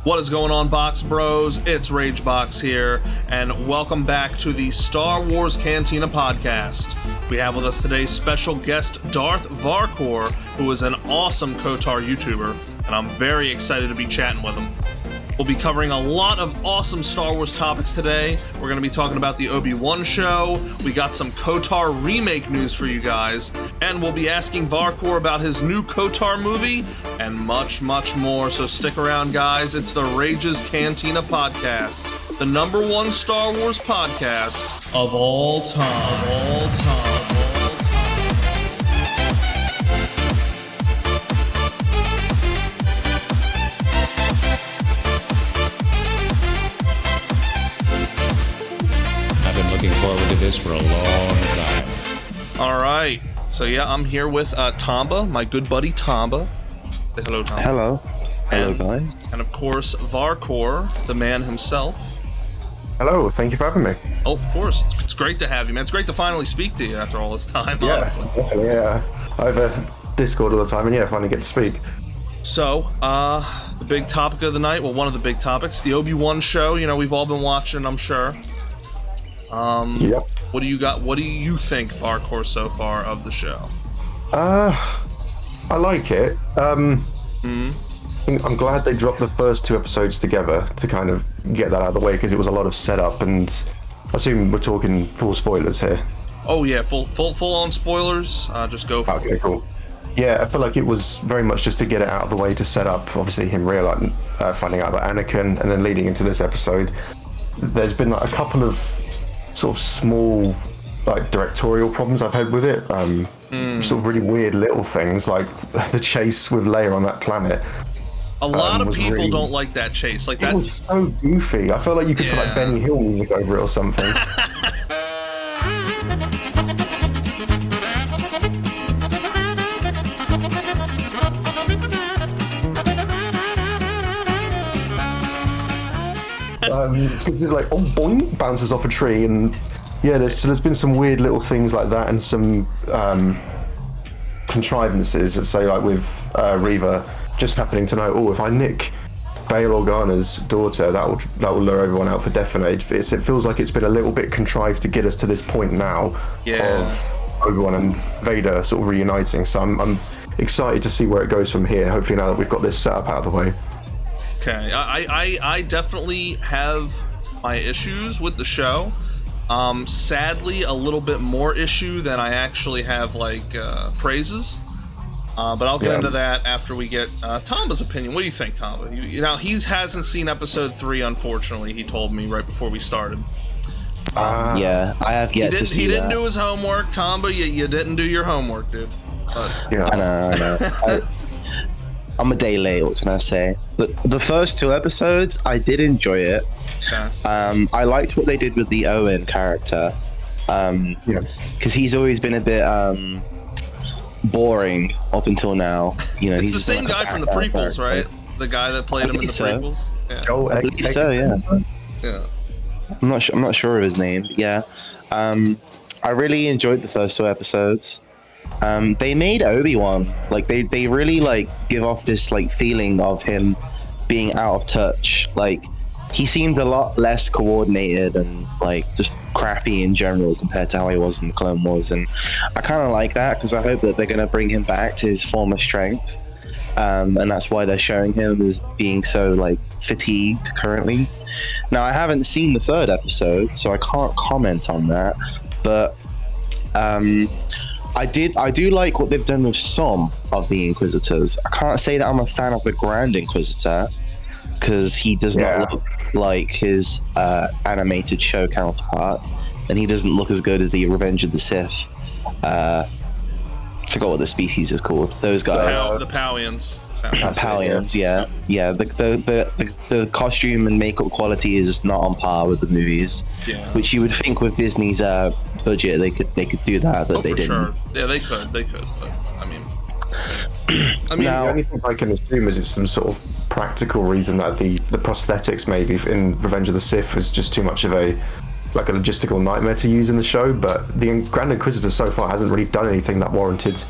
What is going on, Box Bros? It's RageBox here, and welcome back to the Star Wars Cantina podcast. We have with us today special guest Darth Varkor, who is an awesome KotOR YouTuber, and I'm very excited to be chatting with him. We'll be covering a lot of awesome Star Wars topics today. We're going to be talking about the Obi-Wan Show. We got some KotOR remake news for you guys. And we'll be asking Varkor about his new KotOR movie and much, much more. So stick around, guys. It's the Rage's Cantina podcast, the #1 Star Wars podcast of all time. Looking forward to this for a long time. All right, so yeah, I'm here with Tomba, my good buddy Tomba. Say hello, Tomba. Hello guys. And of course, Varkor, the man himself. Hello, thank you for having me. Oh, of course, it's great to have you, man. It's great to finally speak to you after all this time. Yeah, honestly. definitely, yeah. I have a Discord all the time, and yeah, finally get to speak. So, the big topic of the night, well, one of the big topics, the Obi-Wan Show. You know, we've all been watching, I'm sure. Yep. What do you got? What do you think, Varkor, so far of the show? I like it. I'm glad they dropped the first 2 episodes together to kind of get that out of the way, because it was a lot of setup, and I assume we're talking full spoilers here. Oh yeah, full on spoilers. Just go for it. Okay, cool. Yeah, I feel like it was very much just to get it out of the way to set up, obviously, him realizing, finding out about Anakin, and then leading into this episode. There's been like a couple of sort of small, like, directorial problems I've had with it. Sort of really weird little things, like the chase with Leia on that planet. A lot of people really, don't like that chase. Like that. It was so goofy. I felt like you could put like Benny Hill music over it or something. Because it's like, oh, boing, bounces off a tree, and yeah, there's been some weird little things like that, and some contrivances that say, like with Reva just happening to know, oh, if I nick Bail Organa's daughter, that will lure everyone out for definite. It feels like it's been a little bit contrived to get us to this point now of Obi-Wan and Vader sort of reuniting. So I'm excited to see where it goes from here. Hopefully, now that we've got this setup out of the way. Okay, I definitely have my issues with the show. Sadly, a little bit more issue than I actually have, like, praises. But I'll get into that after we get Tomba's opinion. What do you think, Tomba? You know, he hasn't seen episode 3, unfortunately. He told me right before we started. Yeah, I have yet to see He didn't do his homework, Tomba. You didn't do your homework, dude. I know. I'm a day late, what can I say? But the first 2 episodes, I did enjoy it. Okay. I liked what they did with the Owen character. Because he's always been a bit boring up until now. You know, it's he's the same guy from the prequels, right? The guy that played him in the prequels? Yeah. I believe so, yeah. Yeah. I'm not sure of his name. Yeah. I really enjoyed the first 2 episodes. They made Obi-Wan, like, they really, like, give off this, like, feeling of him being out of touch. Like, he seemed a lot less coordinated and, like, just crappy in general compared to how he was in the Clone Wars, and I kind of like that, because I hope that they're going to bring him back to his former strength, and that's why they're showing him as being so, like, fatigued currently. Now, I haven't seen the 3rd episode, so I can't comment on that, but I do like what they've done with some of the Inquisitors. I can't say that I'm a fan of the Grand Inquisitor, because he does not look like his animated show counterpart, and he doesn't look as good as the Revenge of the Sith. Forgot what the species is called. Those guys. The Paulians. Paulians, yeah. The costume and makeup quality is just not on par with the movies. Yeah. Which you would think with Disney's budget they could do that, but they didn't. Sure. Yeah, they could, but I mean now, the only thing I can assume is it's some sort of practical reason that the prosthetics maybe in Revenge of the Sith was just too much of a logistical nightmare to use in the show, but the Grand Inquisitor so far hasn't really done anything that warranted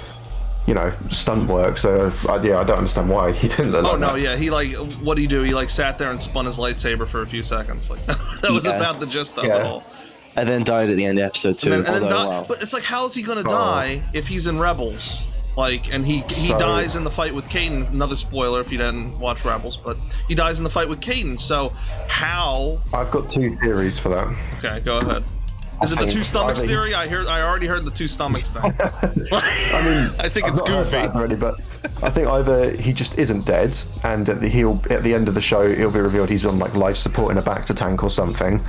stunt work. So I don't understand why he didn't look like that. Yeah, he what did he do? He sat there and spun his lightsaber for a few seconds. That was about the gist of it all. And then died at the end of episode 2. But it's how is he gonna die if he's in Rebels? And he dies in the fight with Caden. Another spoiler if you didn't watch Rebels, but he dies in the fight with Caden. So how? I've got 2 theories for that. Okay, go ahead. Is it the 2 stomachs theory? I already heard the 2 stomachs thing. I think it's goofy. Already, but I think either he just isn't dead, and at the end of the show he'll be revealed he's on life support in a bacta tank or something,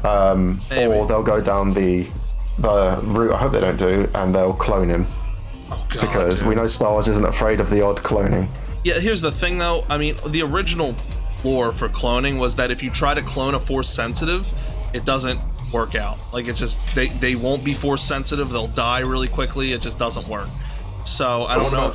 or they'll go down the route I hope they don't do, and they'll clone him. Oh, God, because we know Star Wars isn't afraid of the odd cloning. Yeah, here's the thing though. The original lore for cloning was that if you try to clone a Force sensitive, it doesn't work out. It just they won't be Force sensitive. They'll die really quickly. It just doesn't work. So I don't know if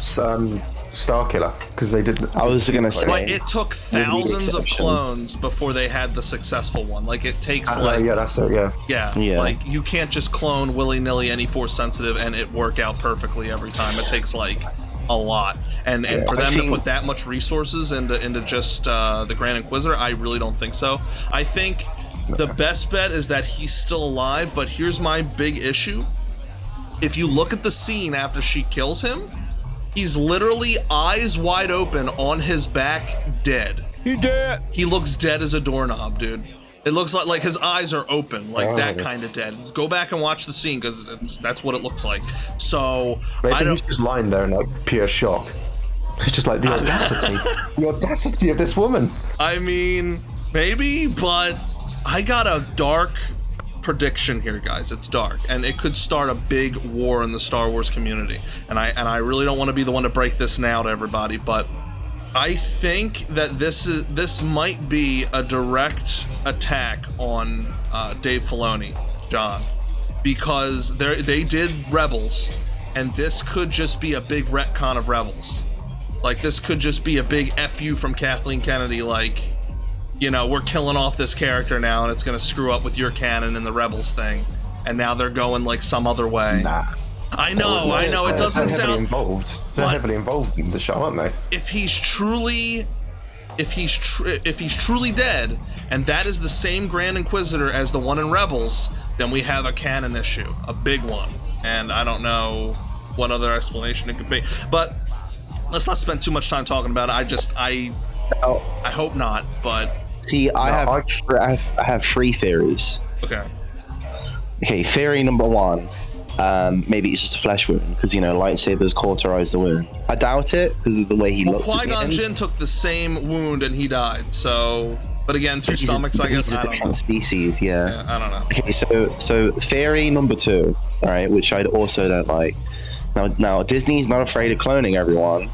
Starkiller, because they didn't. I was gonna say it took thousands of clones before they had the successful one. It takes that's it. Yeah. You can't just clone willy-nilly any Force sensitive and it work out perfectly every time. It takes a lot, and for them to put that much resources into just the Grand Inquisitor, I really don't think so. I think the best bet is that he's still alive, but here's my big issue. If you look at the scene after she kills him, he's literally eyes wide open on his back, dead. He dead. He looks dead as a doorknob, dude. It looks like his eyes are open, that kind of dead. Go back and watch the scene, because that's what it looks like. So maybe he's just lying there in pure shock. It's just the audacity, the audacity of this woman. Maybe, but I got a dark prediction here, guys. It's dark, and it could start a big war in the Star Wars community. And I really don't want to be the one to break this now to everybody, but I think that this might be a direct attack on Dave Filoni, John, because they did Rebels, and this could just be a big retcon of Rebels. This could just be a big FU from Kathleen Kennedy, we're killing off this character now, and it's gonna screw up with your canon and the Rebels thing, and now they're going some other way. Nah. I know. It doesn't sound. They're heavily involved in the show, aren't they? If he's truly dead, and that is the same Grand Inquisitor as the one in Rebels, then we have a canon issue, a big one, and I don't know what other explanation it could be. But let's not spend too much time talking about it. I hope not, but. See, I have 3 theories. Okay, theory number 1. Maybe it's just a flesh wound, because lightsabers cauterize the wound. I doubt it because of the way he looked. Qui-Gon Jinn took the same wound and he died. So, but again, 2 stomachs. I guess he's a different species. Yeah. I don't know. Okay, so theory number 2, all right, which I also don't like. Now Disney's not afraid of cloning everyone,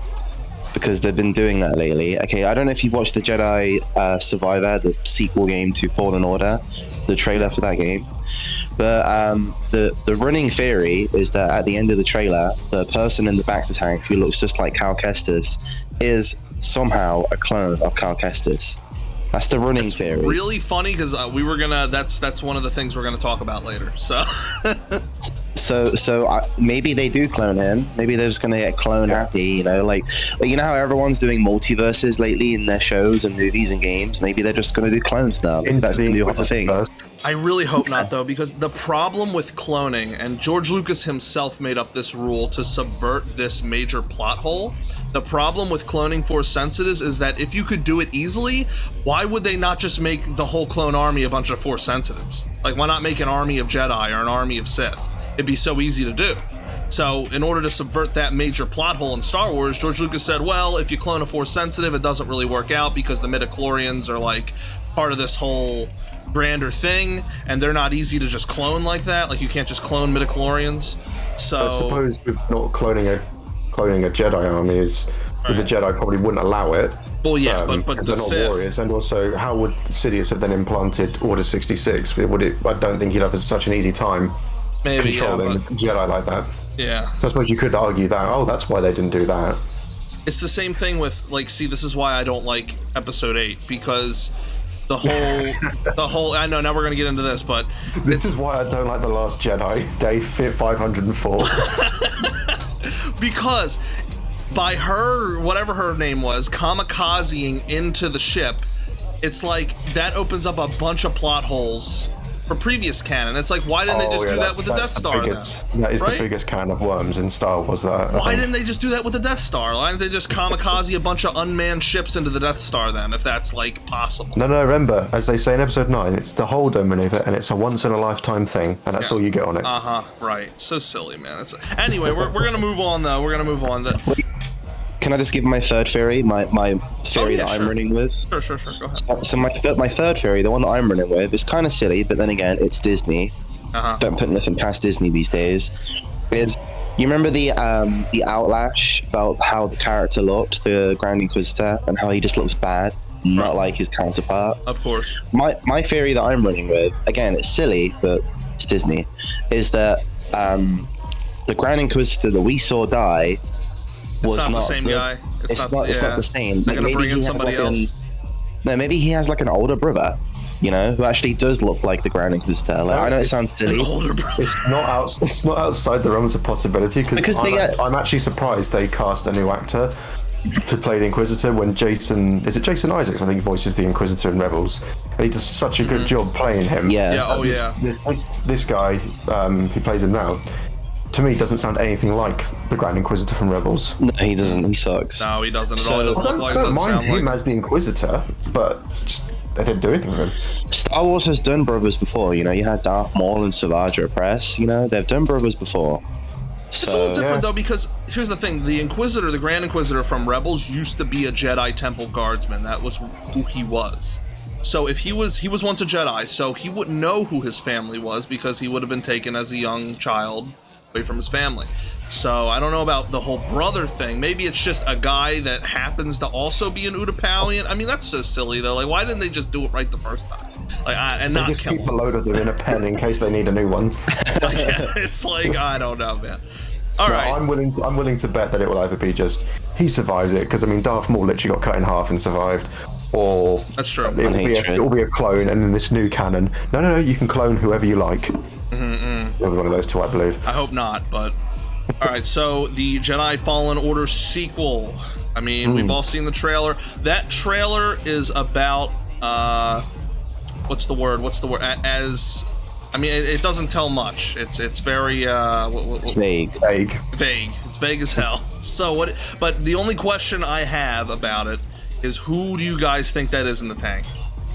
because they've been doing that lately. Okay, I don't know if you've watched the Jedi Survivor, the sequel game to Fallen Order, the trailer for that game. But the running theory is that at the end of the trailer, the person in the bacta tank who looks just like Cal Kestis is somehow a clone of Cal Kestis. That's the running theory. Really funny, because that's one of the things we're gonna talk about later. So maybe they do clone him. Maybe they're just gonna get clone happy. Like how everyone's doing multiverses lately in their shows and movies and games. Maybe they're just gonna do clones now. That's the new hot thing. I really hope not, though, because the problem with cloning, and George Lucas himself made up this rule to subvert this major plot hole. The problem with cloning Force sensitives is that if you could do it easily, why would they not just make the whole clone army a bunch of Force sensitives? Why not make an army of Jedi or an army of Sith? It'd be so easy to do. So in order to subvert that major plot hole in Star Wars, George Lucas said, well, if you clone a Force sensitive, it doesn't really work out because the midichlorians are part of this whole grander thing, and they're not easy to just clone like that. You can't just clone midichlorians. So I suppose with not cloning a Jedi army with the Jedi probably wouldn't allow it. Well, yeah, but they're the not Sith. warriors, and also how would Sidious have then implanted Order 66? I don't think he'd have such an easy time controlling Jedi like that. Yeah. So I suppose you could argue that, that's why they didn't do that. It's the same thing with this is why I don't like Episode 8, because the whole I know now we're gonna get into this, but this is why I don't like The Last Jedi, day 504. because by her, whatever her name was, kamikazing into the ship, it's like that opens up a bunch of plot holes for previous canon. It's like, why didn't they just do that with the Death Star? That is the biggest can of worms in Star Wars. Why didn't they just do that with the Death Star? Why didn't they just kamikaze a bunch of unmanned ships into the Death Star then, if that's like possible? No, remember, as they say in episode 9, it's the Holdo maneuver, and it's a once-in-a-lifetime thing, and that's all you get on it. Right. So silly, man. Anyway, we're gonna move on though. We're gonna move on. Can I just give my third theory? My theory that I'm running with? Sure. Go ahead. So my third theory, the one that I'm running with, is kind of silly, but then again, it's Disney. Don't put nothing past Disney these days. Is you remember the outlash about how the character looked, the Grand Inquisitor, and how he just looks bad, not like his counterpart? Of course. My theory that I'm running with, again, it's silly, but it's Disney, is that the Grand Inquisitor that we saw die was not the same guy. It's not the same. They're gonna bring in somebody else. Maybe he has like an older brother, who actually does look like the Grand Inquisitor. Like, I know it sounds silly. An older brother. It's not outside the realms of possibility because I'm actually surprised they cast a new actor to play the Inquisitor when Jason Jason Isaacs, I think, voices the Inquisitor in Rebels. And he does such a good job playing him. This guy who plays him now, to me, doesn't sound anything like the Grand Inquisitor from Rebels. No, he doesn't. He sucks. No, he doesn't at all. He doesn't look like. I don't mind him as the Inquisitor, but they didn't do anything with him. Star Wars has done brothers before. You had Darth Maul and Savage Opress. They've done brothers before. So, it's a little different though, because here's the thing: the Inquisitor, the Grand Inquisitor from Rebels, used to be a Jedi Temple guardsman. That was who he was. So if he was once a Jedi, so he wouldn't know who his family was because he would have been taken as a young child away from his family. So I don't know about the whole brother thing. Maybe it's just a guy that happens to also be an ℂℍ𝔸℉𝔼𝕋. I mean, that's so silly though. Like, why didn't they just do it right the first time? And not just kill keep him? a load of them in a pen in case they need a new one. It's like, I don't know, man. All right. I'm willing to bet that it will either be just he survives it, because I mean Darth Maul literally got cut in half and survived, or that's true. It will be a clone, and then this new canon. No, you can clone whoever you like. One of those two, I believe. I hope not, but all right. So the Jedi Fallen Order sequel. I mean, we've all seen the trailer. That trailer is about what's the word? As I mean, it doesn't tell much. It's very vague. It's vague as hell. So what? But the only question I have about it is, who do you guys think that is in the tank?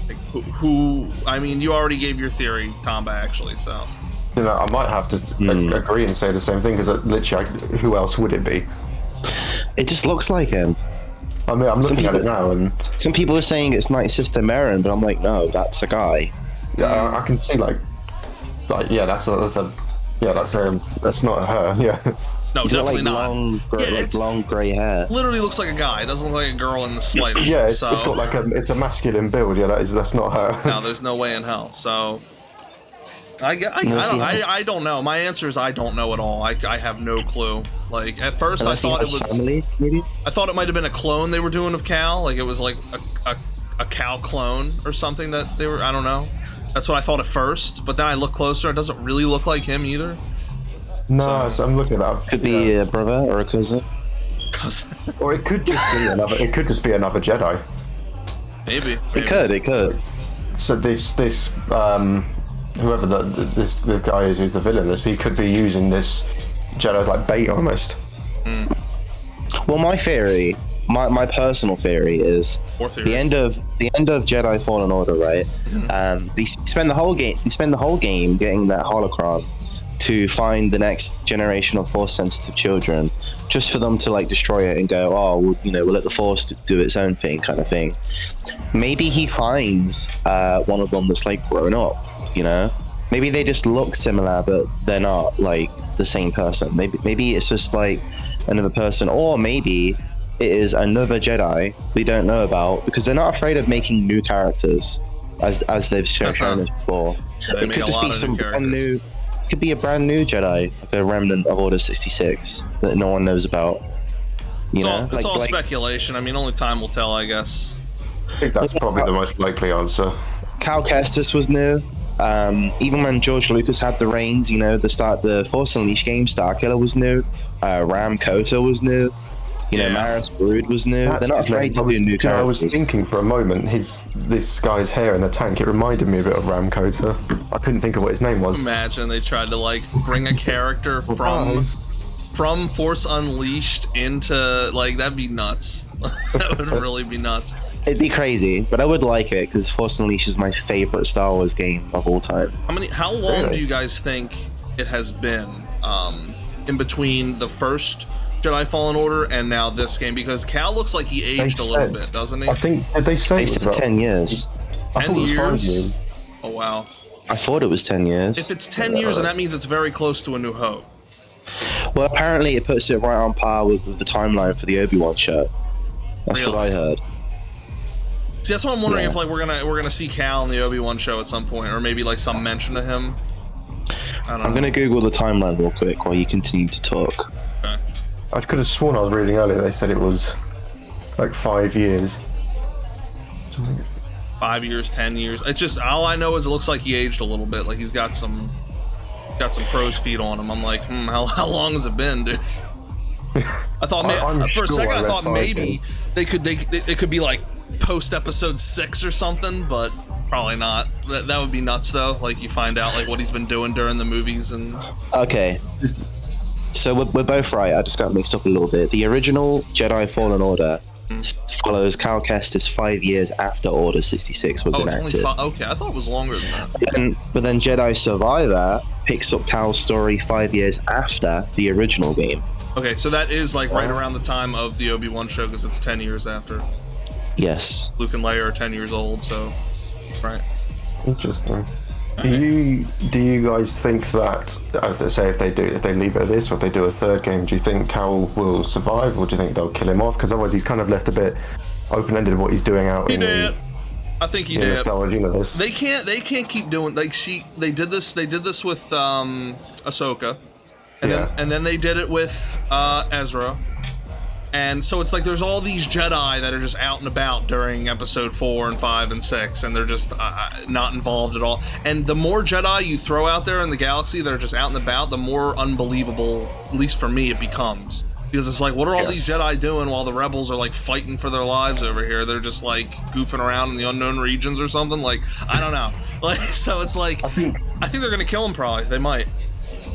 Like, who? I mean, you already gave your theory, Tomba, actually. So I might have to agree and say the same thing, because literally, who else would it be? It just looks like him. I mean, I'm looking at it now, and some people are saying it's Night Sister Merrin, but I'm like, no, that's a guy. Yeah, I can see that's not her. Yeah. No, He's definitely got, not. Long grey hair. Literally looks like a guy. It doesn't look like a girl in the slightest. Yeah, it's got it's a masculine build. Yeah, that's not her. No, there's no way in hell. So I don't know. My answer is I don't know at all. I have no clue. Like, at first I thought it was family, maybe? I thought it might have been a clone they were doing of Cal. Like, it was like a Cal clone or something that they were. I don't know. That's what I thought at first. But then I look closer. It doesn't really look like him either. No, so I'm looking at that. Could be a brother or a cousin. Or it could just be another. It could just be another Jedi. Maybe. It could. So this whoever this guy is, who's the villain, he could be using this Jedi as like bait almost. Well, my theory, my personal theory is the end of Jedi Fallen Order, right? They spend the whole game getting that holocron to find the next generation of Force sensitive children, just for them to like destroy it and go, oh, we'll let the Force do its own thing, kind of thing. Maybe he finds one of them that's like grown up, Maybe they just look similar, but they're not like the same person. Maybe it's just like another person, or maybe it is another Jedi we don't know about, because they're not afraid of making new characters, as they've shown us before. It could just be some brand new. Could be a brand new Jedi, like a remnant of Order 66 that no one knows about. It's all speculation. I mean, only time will tell, I guess. I think that's probably the most likely answer. Cal Kestis was new. Even when George Lucas had the reins, you know, the Force Unleashed game, Starkiller was new, Ram KotOR was new, you know, Maris Brood was new. That's They're not his name. afraid to do new characters. I was thinking for a moment, this guy's hair in the tank, it reminded me a bit of Ram KotOR. I couldn't think of what his name was. Imagine they tried to like bring a character from Force Unleashed into, like, that'd be nuts. That would really be nuts. It'd be crazy, but I would like it because Force Unleashed is my favorite Star Wars game of all time. How long do you guys think it has been in between the first Jedi Fallen Order and now this game? Because Cal looks like he aged a little bit, doesn't he? I think they said 10 years. I thought it was 5 years. Oh wow. I thought it was 10 years. If it's 10 years, then that means it's very close to A New Hope. Well, apparently it puts it right on par with the timeline for the Obi-Wan show. That's what I heard. See, that's why I'm wondering if like we're gonna see Cal in the Obi-Wan show at some point, or maybe like some mention to him. I'm gonna Google the timeline real quick while you continue to talk. Okay. I could have sworn I was reading earlier they said it was like 5 years. 5 years, 10 years. It's just, all I know is it looks like he aged a little bit. Like he's got some crow's feet on him. I'm like, how long has it been, dude? I thought for a second I thought maybe they could be like post episode 6 or something, but probably not. That would be nuts though. Like you find out like what he's been doing during the movies and. Okay. So we're both right. I just got mixed up a little bit. The original Jedi Fallen Order follows Cal Kestis 5 years after Order 66 was enacted. Okay, I thought it was longer than that. But then Jedi Survivor picks up Cal's story 5 years after the original game. Okay, so that is like right around the time of the Obi-Wan show because it's 10 years after. Yes. Luke and Leia are 10 years old, so right. Interesting. Do you guys think that, as I say, if they leave it at this, or if they do a third game, do you think Cal will survive, or do you think they'll kill him off? Because otherwise, he's kind of left a bit open-ended what he's doing out in the. I think he did. The Star Wars universe. They can't keep doing like they did this with Ahsoka, and then they did it with Ezra. And so it's like there's all these Jedi that are just out and about during episode 4 and 5 and 6, and they're just not involved at all. And the more Jedi you throw out there in the galaxy that are just out and about, the more unbelievable, at least for me, it becomes. Because it's like, what are all these Jedi doing while the rebels are like fighting for their lives over here? They're just like goofing around in the unknown regions or something. Like, I don't know. Like, so it's like, I think they're gonna kill him probably. They might.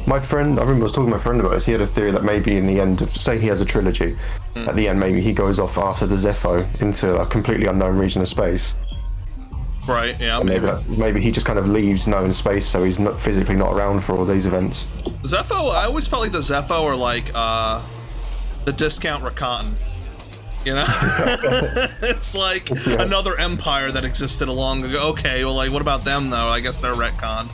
My friend, I remember I was talking to my friend about this. He had a theory that maybe in the end of, say he has a trilogy, at the end maybe he goes off after the Zepho into a completely unknown region of space. Right, yeah. And maybe he just kind of leaves known space, so he's not physically not around for all these events. Zepho, I always felt like the Zepho are like the discount Rakatan. You know? It's like another empire that existed a long ago. Okay, well, like, what about them though? I guess they're retconned.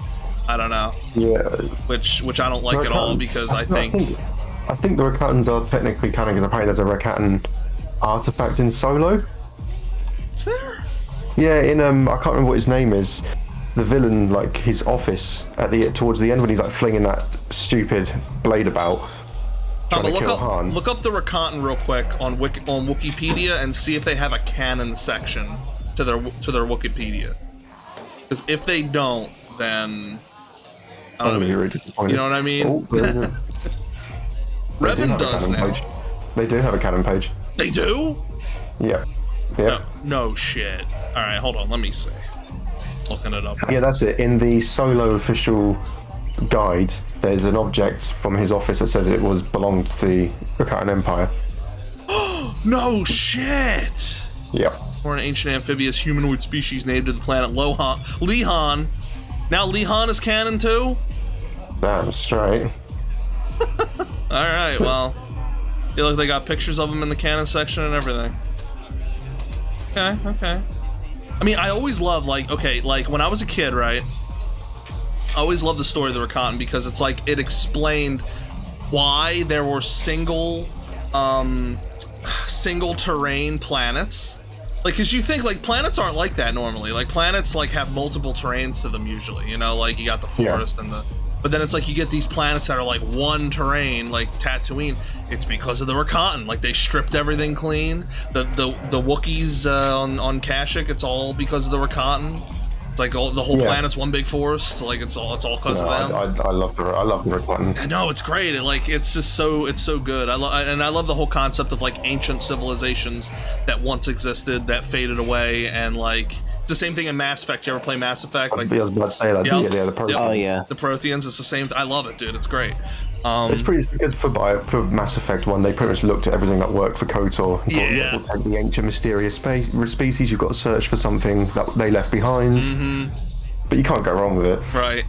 I don't know. Yeah. Which I don't like at all because I think the Rakatans are technically canon because apparently there's a Rakatan artifact in Solo. Is there? Yeah, in I can't remember what his name is. The villain, like his office towards the end when he's like flinging that stupid blade about. Look up the Rakatan real quick on Wikipedia and see if they have a canon section to their Wikipedia. Because if they don't, then I don't know. Really disappointed. You know what I mean? Revan does now. They do have a canon page. They do? Yeah. No shit. All right, hold on. Let me see. Looking it up. Yeah, that's it. In the Solo official guide, there's an object from his office that says it belonged to the Rakatan Empire. No shit. Yep. We're an ancient amphibious humanoid species native to the planet Lihan. Now Lihan is canon too? Damn straight. Alright, well. Feel like they got pictures of them in the canon section and everything. Okay. I mean, I always love, like when I was a kid, right? I always loved the story of the Rakatan because it's like it explained why there were single terrain planets. Like, cause you think like planets aren't like that normally. Like planets like have multiple terrains to them usually, you know, like you got the forest and but then it's like you get these planets that are like one terrain, like Tatooine. It's because of the Rakatan. Like they stripped everything clean. The Wookiees on Kashyyyk, it's all because of the Rakatan. It's like the whole planet's one big forest. Like it's all because of them. I love the red button. No, it's great. It's so good. I love the whole concept of like ancient civilizations that once existed that faded away, and like it's the same thing in Mass Effect. You ever play Mass Effect? I was about to say that. Yep. The Protheans. Oh yeah, the Protheans. It's the same. I love it, dude. It's great. It's pretty because for Mass Effect 1, they pretty much looked at everything that worked for KotOR. And thought, we'll take the ancient mysterious species. You've got to search for something that they left behind. But you can't go wrong with it. Right.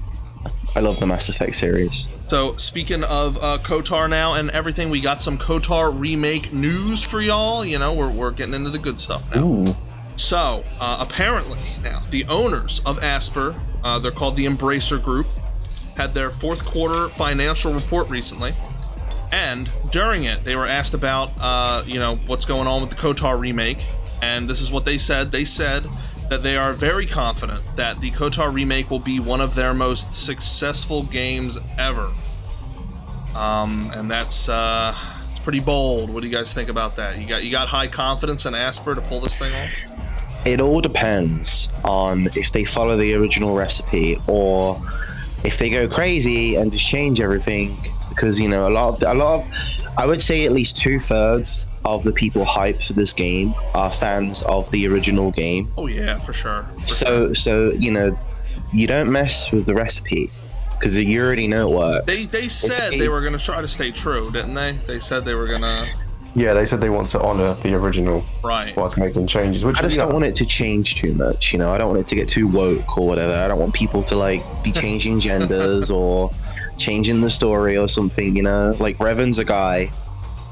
I love the Mass Effect series. So speaking of KotOR now and everything, we got some KotOR remake news for y'all. You know, we're getting into the good stuff now. Ooh. So apparently now the owners of Asper, they're called the Embracer Group, had their fourth quarter financial report recently, and during it they were asked about what's going on with the KotOR remake, and this is what they said. They said that they are very confident that the KotOR remake will be one of their most successful games ever. And that's it's pretty bold. What do you guys think about that? You got high confidence in Asper to pull this thing off? It all depends on if they follow the original recipe or if they go crazy and just change everything. Because a lot of I would say at least 2/3 of the people hyped for this game are fans of the original game. Oh yeah, for sure. So you don't mess with the recipe because you already know it works. They said they were gonna try to stay true, didn't they? They said they were gonna. Yeah, they said they want to honor the original, right? Whilst making changes. Which I just don't want it to change too much. I don't want it to get too woke or whatever. I don't want people to be changing genders or changing the story or something. Like Revan's a guy,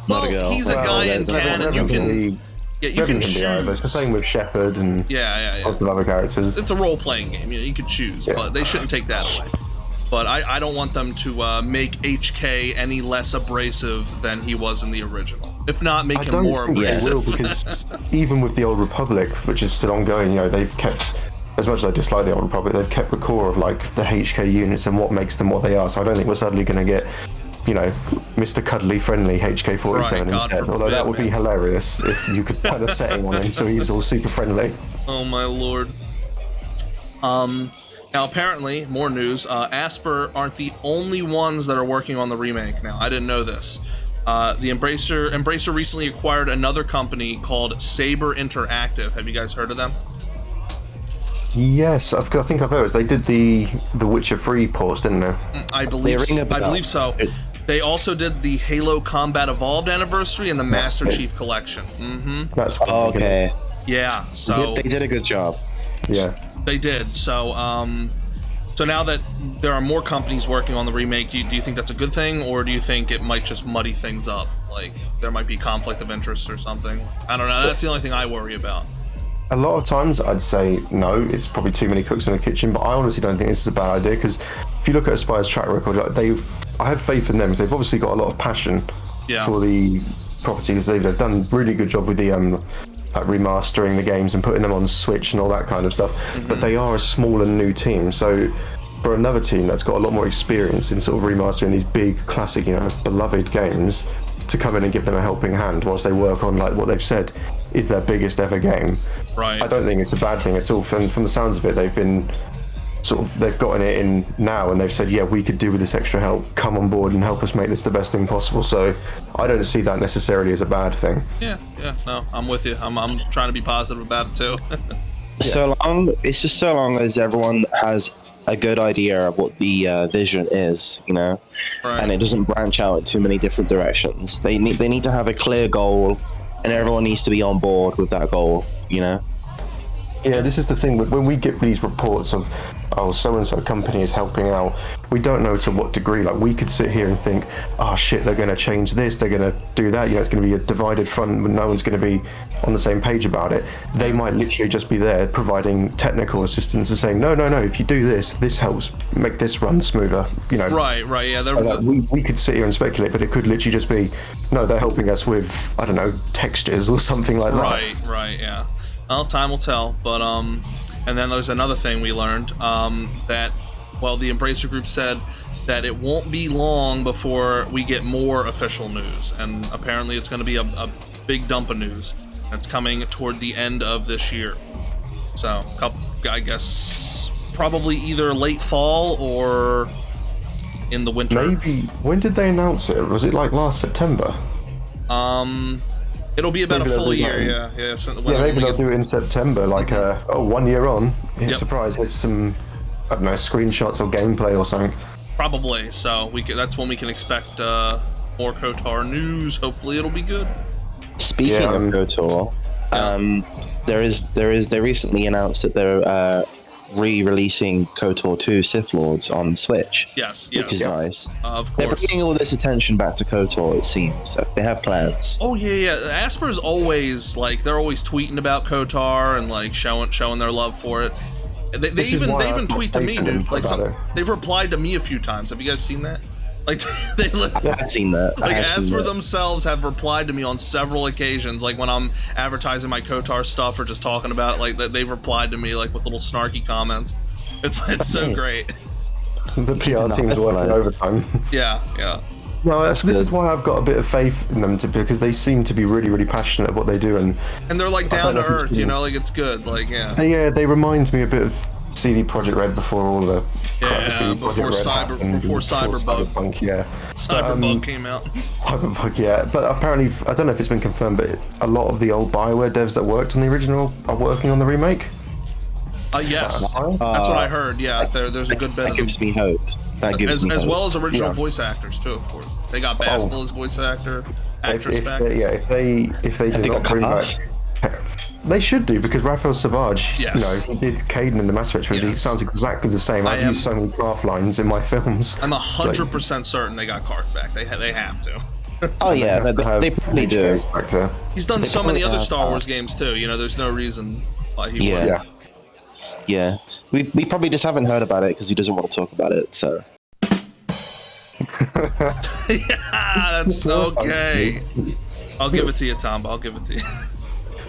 not a girl. He's a guy in canon. You can choose. It's the same with Shepard and lots of other characters. It's a role-playing game. You could choose, but they shouldn't take that away. But I don't want them to make HK any less abrasive than he was in the original. If not, make him more abrasive. They will, because even with the Old Republic, which is still ongoing, they've kept, as much as I dislike the Old Republic, they've kept the core of the HK units and what makes them what they are. So I don't think we're suddenly going to get, Mr. Cuddly Friendly HK-47 instead. Although that would be hilarious if you could put a setting on him so he's all super friendly. Oh my lord. Now, apparently, more news, Asper aren't the only ones that are working on the remake. Now, I didn't know this. The Embracer recently acquired another company called Saber Interactive. Have you guys heard of them? Yes, I think I've heard. They did the Witcher 3 ports, didn't they? I believe so. They also did the Halo Combat Evolved anniversary and the Master Chief Collection. Mm-hmm. That's what okay. Yeah, so... They did a good job. Yeah. They did. So now that there are more companies working on the remake, do you think that's a good thing, or do you think it might just muddy things up? Like there might be conflict of interest or something? I don't know. That's the only thing I worry about. A lot of times I'd say no, it's probably too many cooks in the kitchen, but I honestly don't think this is a bad idea, because if you look at Aspire's track record, I have faith in them, because they've obviously got a lot of passion for the properties. They've done a really good job with the remastering the games and putting them on Switch and all that kind of stuff. But they are a small and new team, so for another team that's got a lot more experience in sort of remastering these big classic, beloved games, to come in and give them a helping hand whilst they work on what they've said is their biggest ever game. Right. I don't think it's a bad thing at all. From the sounds of it, they've gotten it in now, and they've said, yeah, we could do with this extra help. Come on board and help us make this the best thing possible. So I don't see that necessarily as a bad thing. Yeah, no, I'm with you. I'm trying to be positive about it too. So long as everyone has a good idea of what the vision is, right. and it doesn't branch out in too many different directions. They need to have a clear goal, and everyone needs to be on board with that goal. Yeah, this is the thing. When we get these reports of, so-and-so company is helping out, we don't know to what degree. We could sit here and think, shit, they're going to change this, they're going to do that. It's going to be a divided front, but no one's going to be on the same page about it. They might literally just be there providing technical assistance and saying, no, if you do this helps make this run smoother. Right, yeah. We could sit here and speculate, but it could literally just be, no, they're helping us with, I don't know, textures or something like that. Right, yeah. Well, time will tell, but and then there's another thing we learned, that, the Embracer Group said that it won't be long before we get more official news, and apparently it's going to be a big dump of news. It's coming toward the end of this year, so I guess probably either late fall or in the winter. Maybe. When did they announce it? Was it like last September? It'll be about Maybe a they'll full do year, that. yeah. Yeah, maybe they'll do it in September, like 1 year on. Yep. Surprise, here's some, I don't know, screenshots or gameplay or something. Probably. So that's when we can expect more KotOR news. Hopefully, it'll be good. Speaking of KotOR, they recently announced that they're re-releasing KotOR 2 Sith Lords on Switch. Yes. Which is nice. Of They're course. bringing all this attention back to KotOR, it seems. So they have plans. Oh yeah. Asper's always they're always tweeting about KotOR and like showing their love for it. They even tweet to me, dude. Like they've replied to me a few times. Have you guys seen that? Like I've seen that. Like Asper themselves have replied to me on several occasions, like when I'm advertising my KotOR stuff or just talking about it, like that they've replied to me like with little snarky comments. It's so great. The PR team's working overtime. Yeah. No, this is why I've got a bit of faith in them because they seem to be really, really passionate at what they do, and they're like down to earth, you know, like it's good, like They remind me a bit of CD Projekt Red before all the before Cyberpunk, Cyberpunk came out. Cyberpunk, yeah, but apparently I don't know if it's been confirmed, but a lot of the old BioWare devs that worked on the original are working on the remake. Yes, that's what I heard. Yeah, there's a good bit. That gives me hope. That gives me hope. As well as original voice actors too, of course. They got Bastille as voice actress back. If they do not bring back. They should do, because Raphael Savage, you know, he did Caden in the Mass Effect trilogy. He sounds exactly the same. I've used so many Karth lines in my films. I'm 100% certain they got Karth back. They have to. Oh yeah, they probably do. He's done so many other Star Wars games too. You know, there's no reason why he wouldn't. Yeah. We probably just haven't heard about it because he doesn't want to talk about it. So. Yeah, that's okay. I'll give it to you, Tomba. I'll give it to you.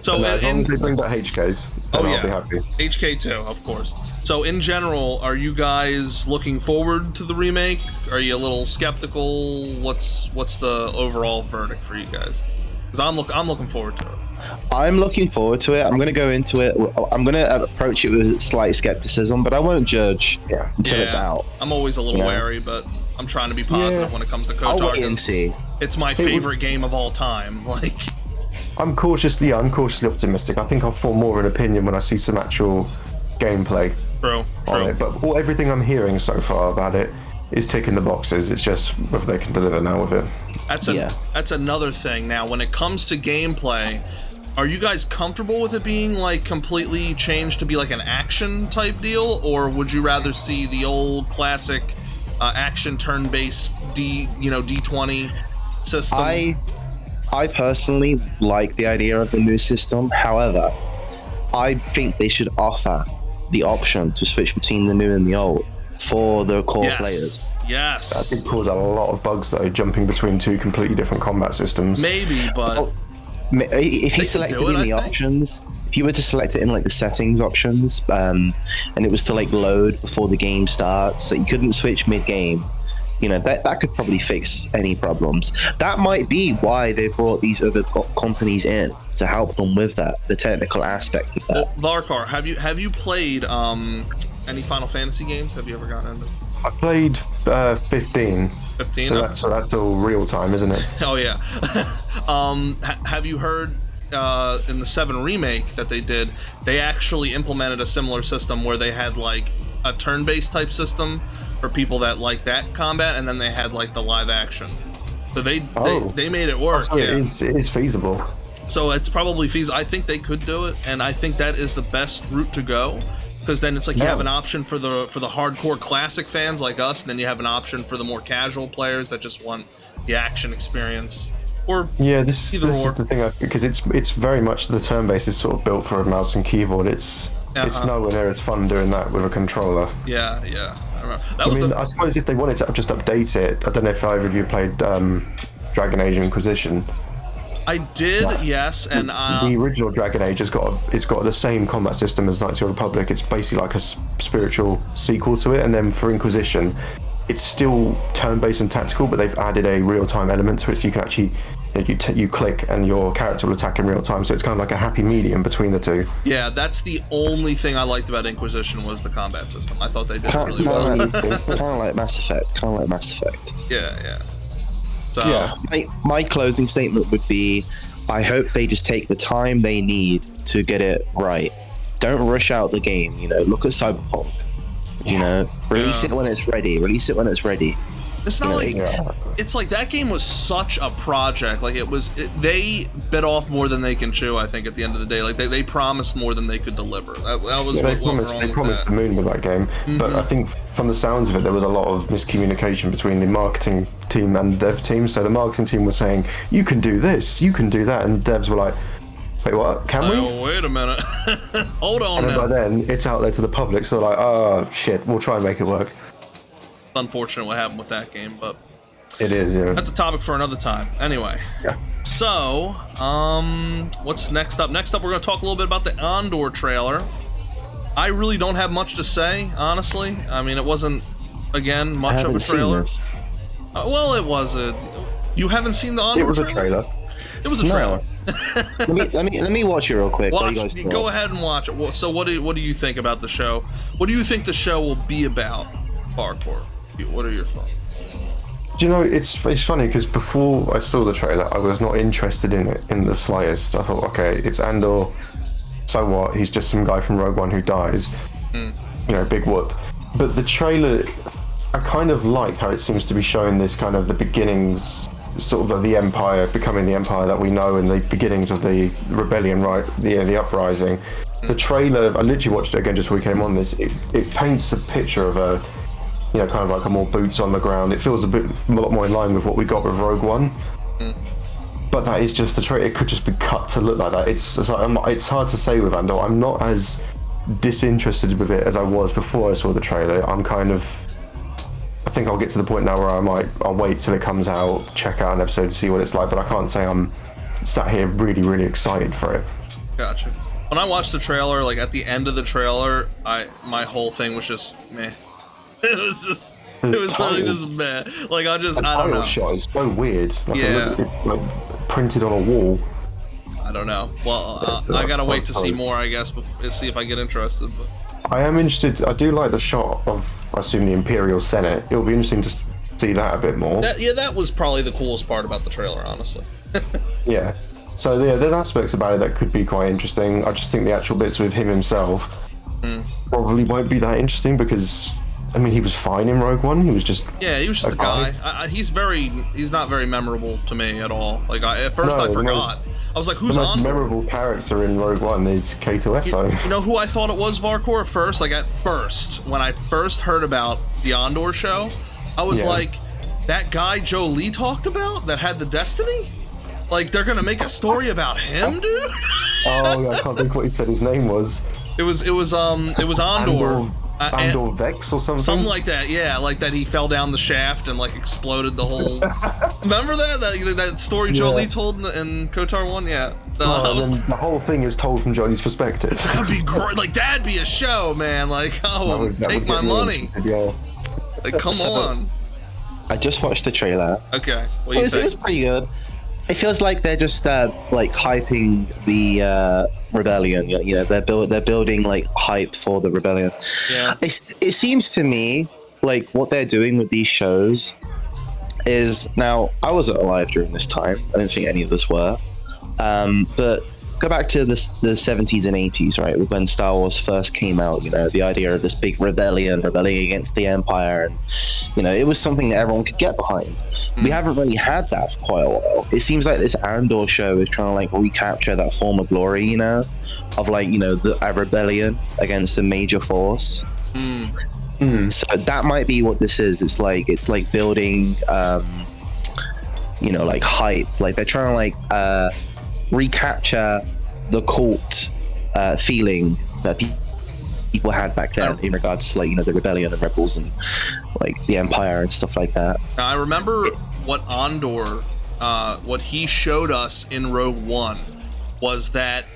So as long as they bring back HKs, then I'll be happy. HK too, of course. So in general, are you guys looking forward to the remake? Are you a little skeptical? What's the overall verdict for you guys? Because I'm looking forward to it. I'm looking forward to it. I'm going to go into it. I'm going to approach it with slight skepticism, but I won't judge until it's out. I'm always a little wary, but I'm trying to be positive when it comes to KotOR. I'll wait and see. It's my favorite game of all time. Like. I'm cautiously optimistic. I think I'll form more of an opinion when I see some actual gameplay on it. But everything I'm hearing so far about it is ticking the boxes. It's just whether they can deliver now with it. That's another thing. Now, when it comes to gameplay, are you guys comfortable with it being like completely changed to be like an action type deal, or would you rather see the old classic action turn-based D20 system? I personally like the idea of the new system. However, I think they should offer the option to switch between the new and the old for the core players. Yes. That did cause a lot of bugs though, jumping between two completely different combat systems. Maybe, but if you selected in the options, if you were to select it in like the settings options, and it was to like load before the game starts, so you couldn't switch mid-game. You know, that could probably fix any problems. That might be why they brought these other companies in to help them with that, the technical aspect of that. Well, Varkor, have you played any Final Fantasy games? Have you ever gotten into? I played 15. 15. So that's all real time, isn't it? Oh yeah. Have you heard in the 7 remake that they did? They actually implemented a similar system where they had like a turn-based type system for people that like that combat, and then they had like the live action. So they made it work. So it is feasible. So it's probably feasible. I think they could do it, and I think that is the best route to go, because then it's like you have an option for the hardcore classic fans like us, and then you have an option for the more casual players that just want the action experience. Or this is the thing, because it's very much the turn-based is sort of built for a mouse and keyboard. It's nowhere near as fun doing that with a controller. Yeah. I suppose if they wanted to just update it, I don't know if either of you played Dragon Age Inquisition. I did, yes, and the original Dragon Age has got the same combat system as Knights of the Republic. It's basically like a spiritual sequel to it, and then for Inquisition, it's still turn-based and tactical, but they've added a real-time element to it, so you can actually you click and your character will attack in real time. So it's kind of like a happy medium between the two. Yeah, that's the only thing I liked about Inquisition was the combat system. I thought they did Kind really well. of like Mass Effect. Yeah. So, Yeah. My closing statement would be, I hope they just take the time they need to get it right. Don't rush out the game. Look at Cyberpunk. Release it when it's ready. It's not it's like that game was such a project. Like they bit off more than they can chew. I think at the end of the day, like they promised more than they could deliver. That was they promised the moon with that game. But I think from the sounds of it, there was a lot of miscommunication between the marketing team and the dev team. So the marketing team was saying, "You can do this, you can do that," and the devs were like, "Wait, what? Can we?" Oh, wait a minute. Hold on. And then by then, it's out there to the public, so they're like, "Oh shit, we'll try and make it work." Unfortunate what happened with that game, but it is. Yeah. That's a topic for another time. Anyway. Yeah. So, what's next up? Next up, we're going to talk a little bit about the Andor trailer. I really don't have much to say, honestly. I mean, it wasn't, again, much of a trailer. Well, it was a. You haven't seen the Andor trailer? It was a trailer. let me watch it real quick. Go ahead and watch it. So, what do you think about the show? What do you think the show will be about, Varkor? What are your thoughts? Do you know, it's funny because before I saw the trailer, I was not interested in it in the slightest. I thought, okay, it's Andor, so what? He's just some guy from Rogue One who dies. Big whoop. But the trailer, I kind of like how it seems to be showing this kind of the beginnings, sort of the Empire becoming the Empire that we know, and the beginnings of the rebellion, right? The uprising. The trailer, I literally watched it again just before we came on this. It paints a picture of a, kind of like a more boots on the ground. It feels a lot more in line with what we got with Rogue One. But that is just the trailer. It could just be cut to look like that. It's hard to say with Andor. I'm not as disinterested with it as I was before I saw the trailer. I think I'll get to the point now where I'll wait till it comes out, check out an episode to see what it's like, but I can't say I'm sat here really, really excited for it. Gotcha. When I watched the trailer, like at the end of the trailer, my whole thing was just meh. It was literally just meh. Like I don't know. The shot is so weird. Yeah. It's like printed on a wall. I don't know. Well, I gotta wait to see more, I guess, see if I get interested. But I am interested. I do like the shot of, I assume, the Imperial Senate. It'll be interesting to see that a bit more. That was probably the coolest part about the trailer, honestly. Yeah. So yeah, there's aspects about it that could be quite interesting. I just think the actual bits with him himself probably won't be that interesting because, I mean, he was fine in Rogue One. He was just a guy. He's not very memorable to me at all. Like I forgot. I was like, who's the most Andor? memorable character in Rogue One is KotOR. You know who I thought it was, Varkor, at first? Like at first, when I first heard about the Andor show, I was like, that guy Joe Lee talked about that had the Destiny? Like they're gonna make a story about him, dude? Oh, I can't think what he said his name was. It was Andor. Andor Vex or something? Something like that, yeah. Like that he fell down the shaft and like exploded the whole... Remember that story Joe Lee told in KotOR 1? Yeah. Then the whole thing is told from Johnny's perspective. That'd be great. Like, that'd be a show, man. Like, take my money. Yeah. Like, come on. I just watched the trailer. Okay. What do you think? It was pretty good. It feels like they're just like hyping the rebellion. They're building like hype for the rebellion. Yeah. It seems to me like what they're doing with these shows is, now I wasn't alive during this time. I don't think any of us were. But go back to the 70s and 80s, right? When Star Wars first came out, the idea of this big rebelling against the Empire, and it was something that everyone could get behind. We haven't really had that for quite a while. It seems like this Andor show is trying to like recapture that former glory, of like a rebellion against a major force. So that might be what this is. It's like building like hype. Like they're trying to like recapture the cult feeling that people had back then in regards to like the rebellion and rebels and like the Empire and stuff like that. Now, I remember what Andor what he showed us in Rogue One was that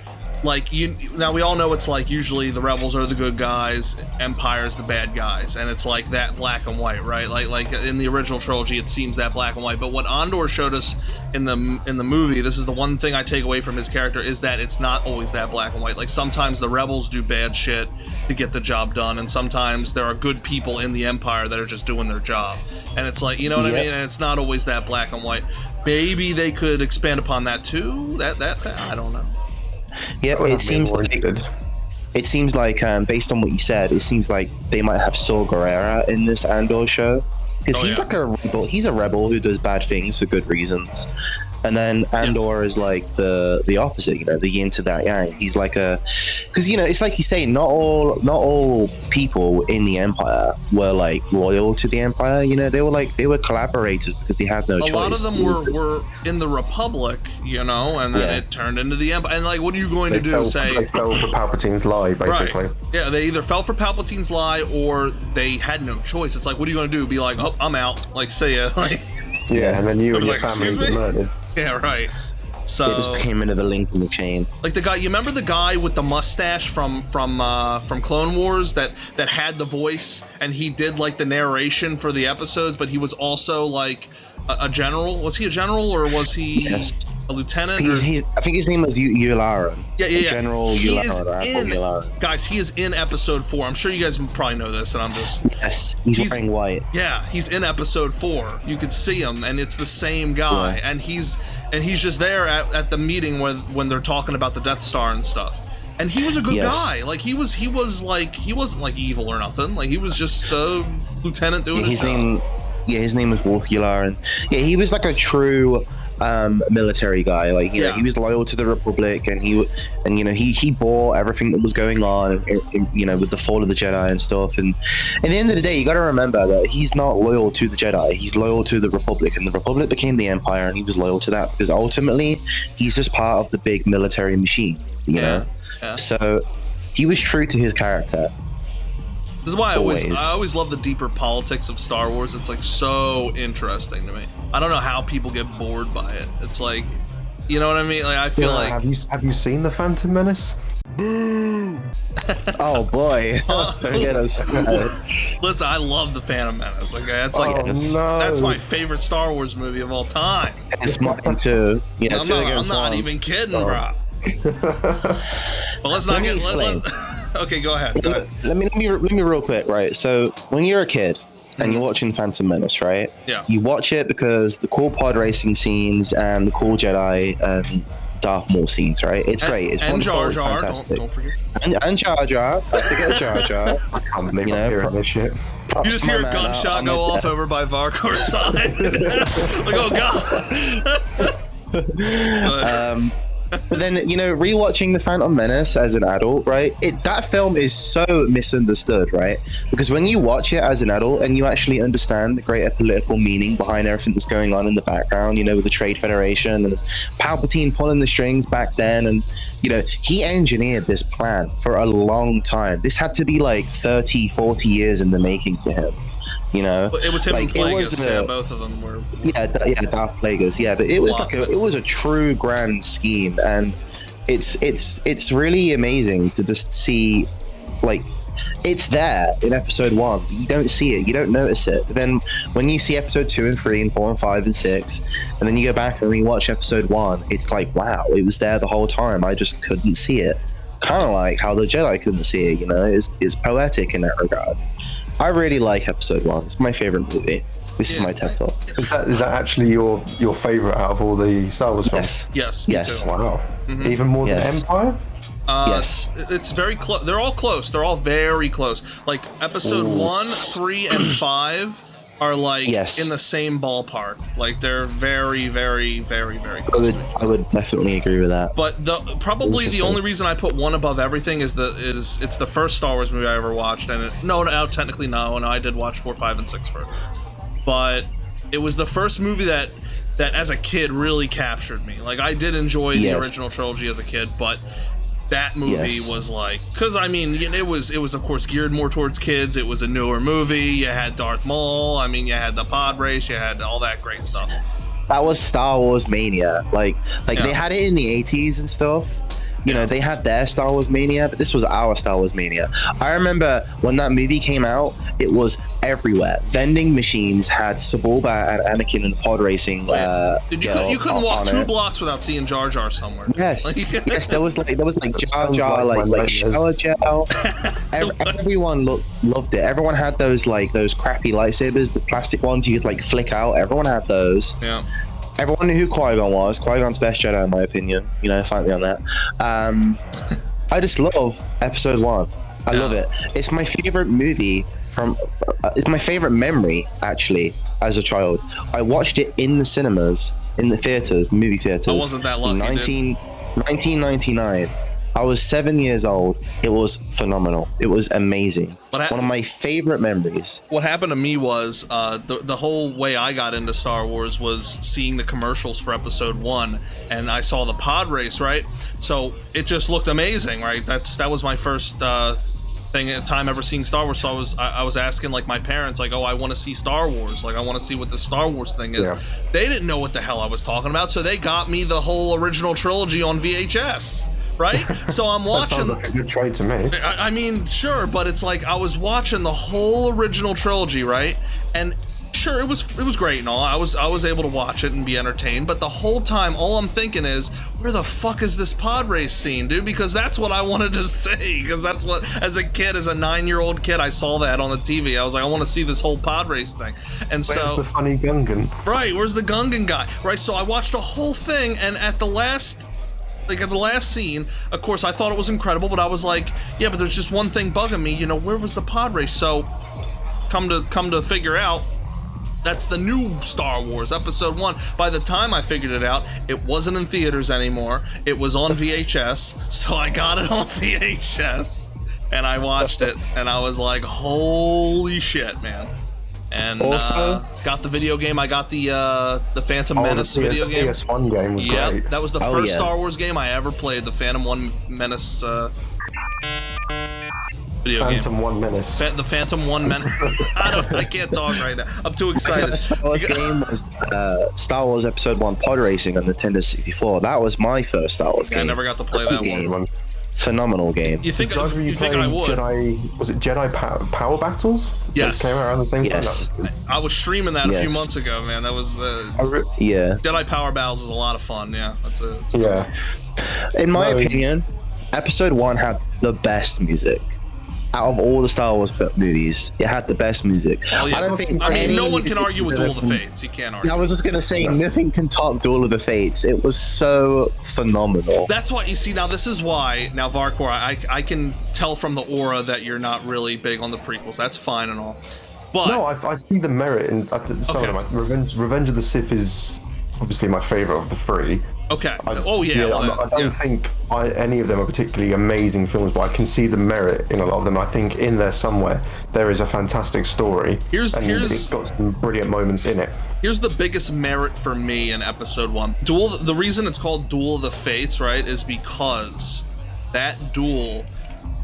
like now we all know it's like usually the rebels are the good guys, Empire's the bad guys, and it's like that black and white, right? Like in the original trilogy it seems that black and white, but what Andor showed us in the movie, this is the one thing I take away from his character, is that it's not always that black and white. Like sometimes the rebels do bad shit to get the job done, and sometimes there are good people in the Empire that are just doing their job, and it's like, you know what I mean, and it's not always that black and white. Maybe they could expand upon that too, that I don't know. Yeah, it seems like based on what you said, it seems like they might have Saw Gerrera in this Andor show, because he's like a rebel. He's a rebel who does bad things for good reasons, and then Andor is like the opposite, you know, the yin to that yang. He's like because you know, it's like you say, not all people in the Empire were like loyal to the Empire. You know, they were collaborators because they had no choice. A lot of them were in the Republic, you know, and then it turned into the Empire. And like, what are you going to do? They fell for Palpatine's lie, basically. Right. Yeah, they either fell for Palpatine's lie or they had no choice. It's like, what are you going to do? Be like, oh, I'm out. Like, see ya. Like, yeah, and then you and your family get murdered. Yeah, right. So it just became another link in the chain. Like the guy, you remember the guy with the mustache from Clone Wars that had the voice, and he did like the narration for the episodes, but he was also like a general. Was he a general or was he a lieutenant? I think his name was ℂℍ𝔸℉𝔼𝕃. Yeah. General ℂℍ𝔸℉𝔸ℍ. Guys, he is in episode 4. I'm sure you guys probably know this, and I'm just... Yes, he's wearing white. Yeah, he's in episode 4. You could see him, and it's the same guy, and he's just there at the meeting when they're talking about the Death Star and stuff. And he was a good guy. Like he wasn't like evil or nothing. Like he was just a lieutenant doing his job. His name was ℂℍ𝔸℉𝔸℉, and he was like a true military guy. Like you know, he was loyal to the Republic, and he bore everything that was going on, you know, with the fall of the Jedi and stuff. And at the end of the day, you got to remember that he's not loyal to the Jedi. He's loyal to the Republic, and the Republic became the Empire, and he was loyal to that because ultimately he's just part of the big military machine. You know, so he was true to his character. This is why I always love the deeper politics of Star Wars. It's like so interesting to me. I don't know how people get bored by it. It's like, you know what I mean? Like I feel like. Have you seen the Phantom Menace? Boo! Oh boy! Don't get us started. Listen, I love the Phantom Menace. Okay, it's like that's my favorite Star Wars movie of all time. It's mine too. Yeah, I'm not even kidding, bro. But let's not get. Okay, go ahead. Let me real quick, right? So when you're a kid and you're watching Phantom Menace, right? Yeah. You watch it because the cool pod racing scenes and the cool Jedi and Darth Maul scenes, right? It's great. It's wonderful. It's fantastic. Don't forget. And Jar Jar. I forget Jar Jar. I can't believe I'm hearing this shit. You just hear a gunshot go off over by Varkor's side. Like, oh god. But then, you know, rewatching The Phantom Menace as an adult, right? That film is so misunderstood, right? Because when you watch it as an adult and you actually understand the greater political meaning behind everything that's going on in the background, you know, with the Trade Federation and Palpatine pulling the strings back then, and, you know, he engineered this plan for a long time. This had to be like 30, 40 years in the making for him. You know, it was him and Plagueis. Both of them were. Darth Plagueis. Yeah, but it was it was a true grand scheme, and it's really amazing to just see, like, it's there in episode 1. You don't see it, you don't notice it. But then when you see episode 2 and 3 and 4 and 5 and 6, and then you go back and rewatch episode 1, it's like, wow, it was there the whole time. I just couldn't see it. Kind of like how the Jedi couldn't see it. You know, it's poetic in that regard. I really like episode 1. It's my favorite movie. This is my TED Talk. Is that actually your favorite out of all the Star Wars films? Yes. Yes. Wow. Mm-hmm. Even more than Empire? Yes. It's very close. They're all close. They're all very close. Like episode 1, 3, and 5 are like in the same ballpark. Like they're very, very, very, very close. I would definitely agree with that. But probably the only reason I put 1 above everything is it's the first Star Wars movie I ever watched, and technically no, and I did watch 4, 5, and 6 first. But it was the first movie that as a kid really captured me. Like I did enjoy the original trilogy as a kid, but that movie was like, because I mean, it was of course geared more towards kids. It was a newer movie. You had Darth Maul. I mean, you had the pod race. You had all that great stuff. That was Star Wars mania. Like they had it in the 80s and stuff, You know, they had their Star Wars mania, but this was our Star Wars mania. I remember when that movie came out, it was everywhere. Vending machines had Sebulba and Anakin in the pod racing. Dude, you couldn't walk 2 blocks without seeing Jar Jar somewhere. Yes, yes. There was like Jar Jar, like shower gel. Everyone loved it. Everyone had those crappy lightsabers, the plastic ones you could like flick out. Everyone had those. Yeah. Everyone knew who Qui-Gon was. Qui-Gon's best Jedi, in my opinion. You know, fight me on that. I just love Episode 1. I love it. It's my favorite movie it's my favorite memory, actually, as a child. I watched it in the cinemas, in the theaters, the movie theaters. I wasn't that lucky, 1999. I was 7 years old. It was phenomenal. It was amazing. One of my favorite memories. What happened to me was the whole way I got into Star Wars was seeing the commercials for Episode 1, and I saw the pod race, right? So it just looked amazing, right? That was my first time ever seeing Star Wars. So I was asking like my parents, like, oh, I want to see Star Wars. Like, I want to see what the Star Wars thing is. Yeah. They didn't know what the hell I was talking about, so they got me the whole original trilogy on VHS. Right, so I'm watching. That sounds like a good trade to me. I mean, sure, but it's like I was watching the whole original trilogy, right? And sure, it was great and all. I was able to watch it and be entertained, but the whole time, all I'm thinking is, where the fuck is this pod race scene, dude? Because that's what I wanted to see. Because that's what, as a 9-year-old kid, I saw that on the TV. I was like, I want to see this whole pod race thing. And where's the funny Gungan? Right, where's the Gungan guy? Right, so I watched the whole thing, and at the last scene, of course, I thought it was incredible, but I was like, yeah, but there's just one thing bugging me, you know, where was the pod race? So come to figure out, that's the new Star Wars Episode 1. By the time I figured it out, it wasn't in theaters anymore. It was on VHS, so I got it on VHS, and I watched it, and I was like, holy shit, man. And also, got the video game. I got the Phantom Menace video game. The PS1 game was great. That was the first Star Wars game I ever played. The Phantom Menace video game. Phantom 1 Menace. The Phantom 1 Menace. I can't talk right now. I'm too excited. The Star Wars game was Star Wars Episode 1 Pod Racing on Nintendo 64. That was my first Star Wars game. I never got to play that one. Phenomenal game. You think I would? Was it Jedi Power Battles? Yes. That came out around the same time? I was streaming that a few months ago, man. That was Jedi Power Battles is a lot of fun. Yeah, In my opinion, Episode 1 had the best music. Out of all the Star Wars movies, it had the best music. Oh, yeah. I mean, no one can argue with Duel of the Fates. You can't argue. I was just gonna say, nothing can top Duel of the Fates. It was so phenomenal. That's why, you see, now this is why, now Varkor, I can tell from the aura that you're not really big on the prequels. That's fine and all. But no, I see the merit in some of them. Revenge of the Sith is obviously my favorite of the 3. Okay. I don't think any of them are particularly amazing films, but I can see the merit in a lot of them. I think in there somewhere there is a fantastic story. It's got some brilliant moments in it. Here's the biggest merit for me in Episode 1. The reason it's called Duel of the Fates, right, is because that duel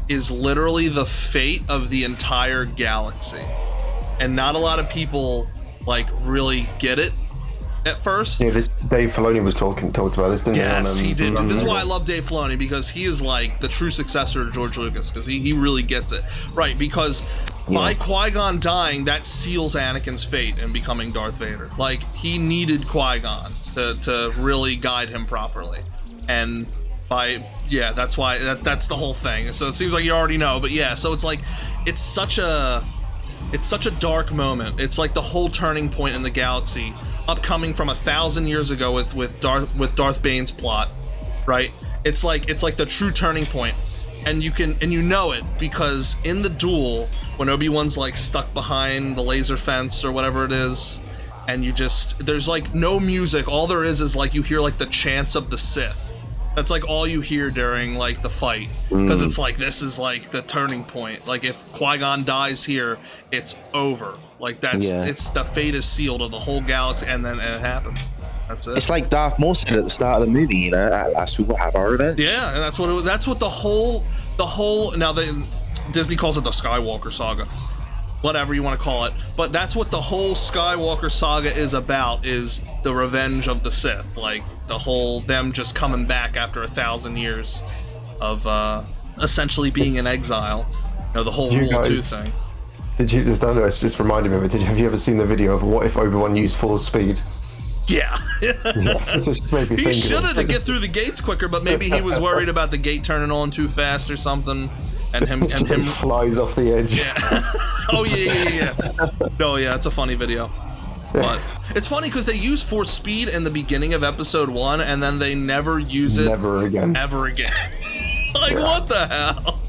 is literally the fate of the entire galaxy, and not a lot of people like really get it at first. Yeah, this Dave Filoni was talked about this, didn't he? Yes, he did. This is why I love Dave Filoni, because he is like the true successor to George Lucas, because he really gets it. Right, because by Qui-Gon dying, that seals Anakin's fate in becoming Darth Vader. Like, he needed Qui-Gon to really guide him properly. And that's why, that's the whole thing. So it seems like you already know, but yeah, so it's like, it's such a dark moment. It's like the whole turning point in the galaxy, upcoming from 1,000 years ago with Darth Bane's plot, right? It's like the true turning point, and you know it because in the duel, when Obi-Wan's like stuck behind the laser fence or whatever it is, and there's like no music. All there is like you hear like the chants of the Sith. That's like all you hear during like the fight, because it's like, this is like the turning point. Like, if Qui-Gon dies here, it's over. Like, it's the fate is sealed of the whole galaxy, and then it happens. That's it. It's like Darth Maul said at the start of the movie, you know, at last we will have our revenge. Yeah, and that's what the whole now Disney calls it the Skywalker saga, whatever you want to call it, but that's what the whole Skywalker saga is about, is the revenge of the Sith, like the whole them just coming back after 1,000 years of essentially being in exile. You know, the whole Rule 2 thing. Did you just? I don't know. It's just reminded me of it. Have you ever seen the video of what if Obi-Wan used force speed? Yeah. It just made me think. He should have to get through the gates quicker, but maybe he was worried about the gate turning on too fast or something, and him flies off the edge. Yeah. Oh yeah. No, yeah, it's a funny video. But it's funny because they use force speed in the beginning of episode 1, and then they never use it ever again. Like, what the hell?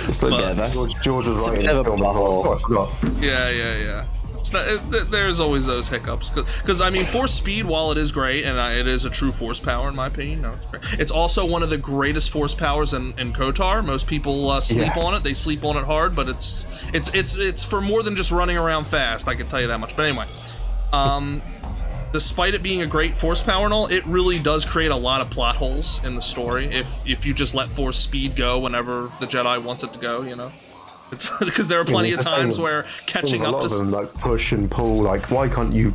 It's like, George was writing the film. I forgot. Yeah. It's not, there's always those hiccups because I mean, force speed, while it is great and it is a true force power in my opinion, no, it's great. It's also one of the greatest force powers in KotOR. Most people sleep on it. They sleep on it hard, but it's for more than just running around fast. I can tell you that much. But anyway, despite it being a great force power and all, it really does create a lot of plot holes in the story if you just let force speed go whenever the Jedi wants it to go, you know. It's because there are plenty of times where catching up to them, like push and pull, like why can't you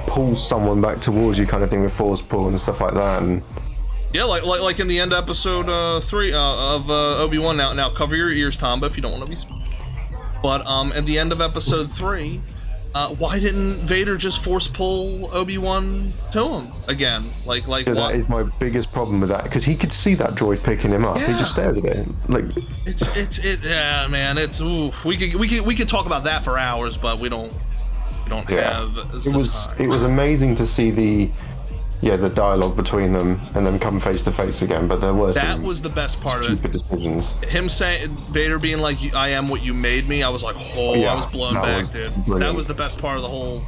pull someone back towards you kind of thing with force pull and stuff like that. And yeah, like in the end of episode 3 of Obi-Wan. Now cover your ears, Tomba, if you don't want to be. But at the end of episode 3, why didn't Vader just force pull Obi-Wan to him again? Like yeah, that is my biggest problem with that, because he could see that droid picking him up. He just stares at it. Like yeah, man. It's we could talk about that for hours, but we don't have. It was amazing to see the dialogue between them and then come face to face again. But there were that was the best part of it. Stupid decisions. Him saying, Vader being like, "I am what you made me." I was like, I was blown back, dude. Brilliant. That was the best part of the whole.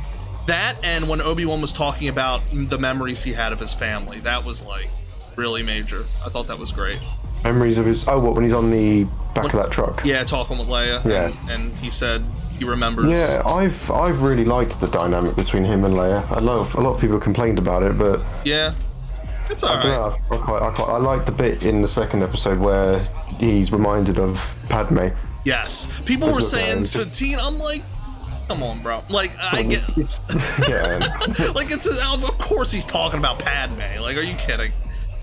That and when Obi-Wan was talking about the memories he had of his family, that was like really major. I thought that was great. Memories of his when he's on the back of that truck. Yeah, talking with Leia. Yeah, and he said he remembers. Yeah, I've really liked the dynamic between him and Leia. A lot of people complained about it, but yeah, it's alright. I like the bit in the second episode where he's reminded of Padme. Yes, people were saying Satine. I'm like, come on, bro. Like, I get, like of course he's talking about Padme. Like, are you kidding?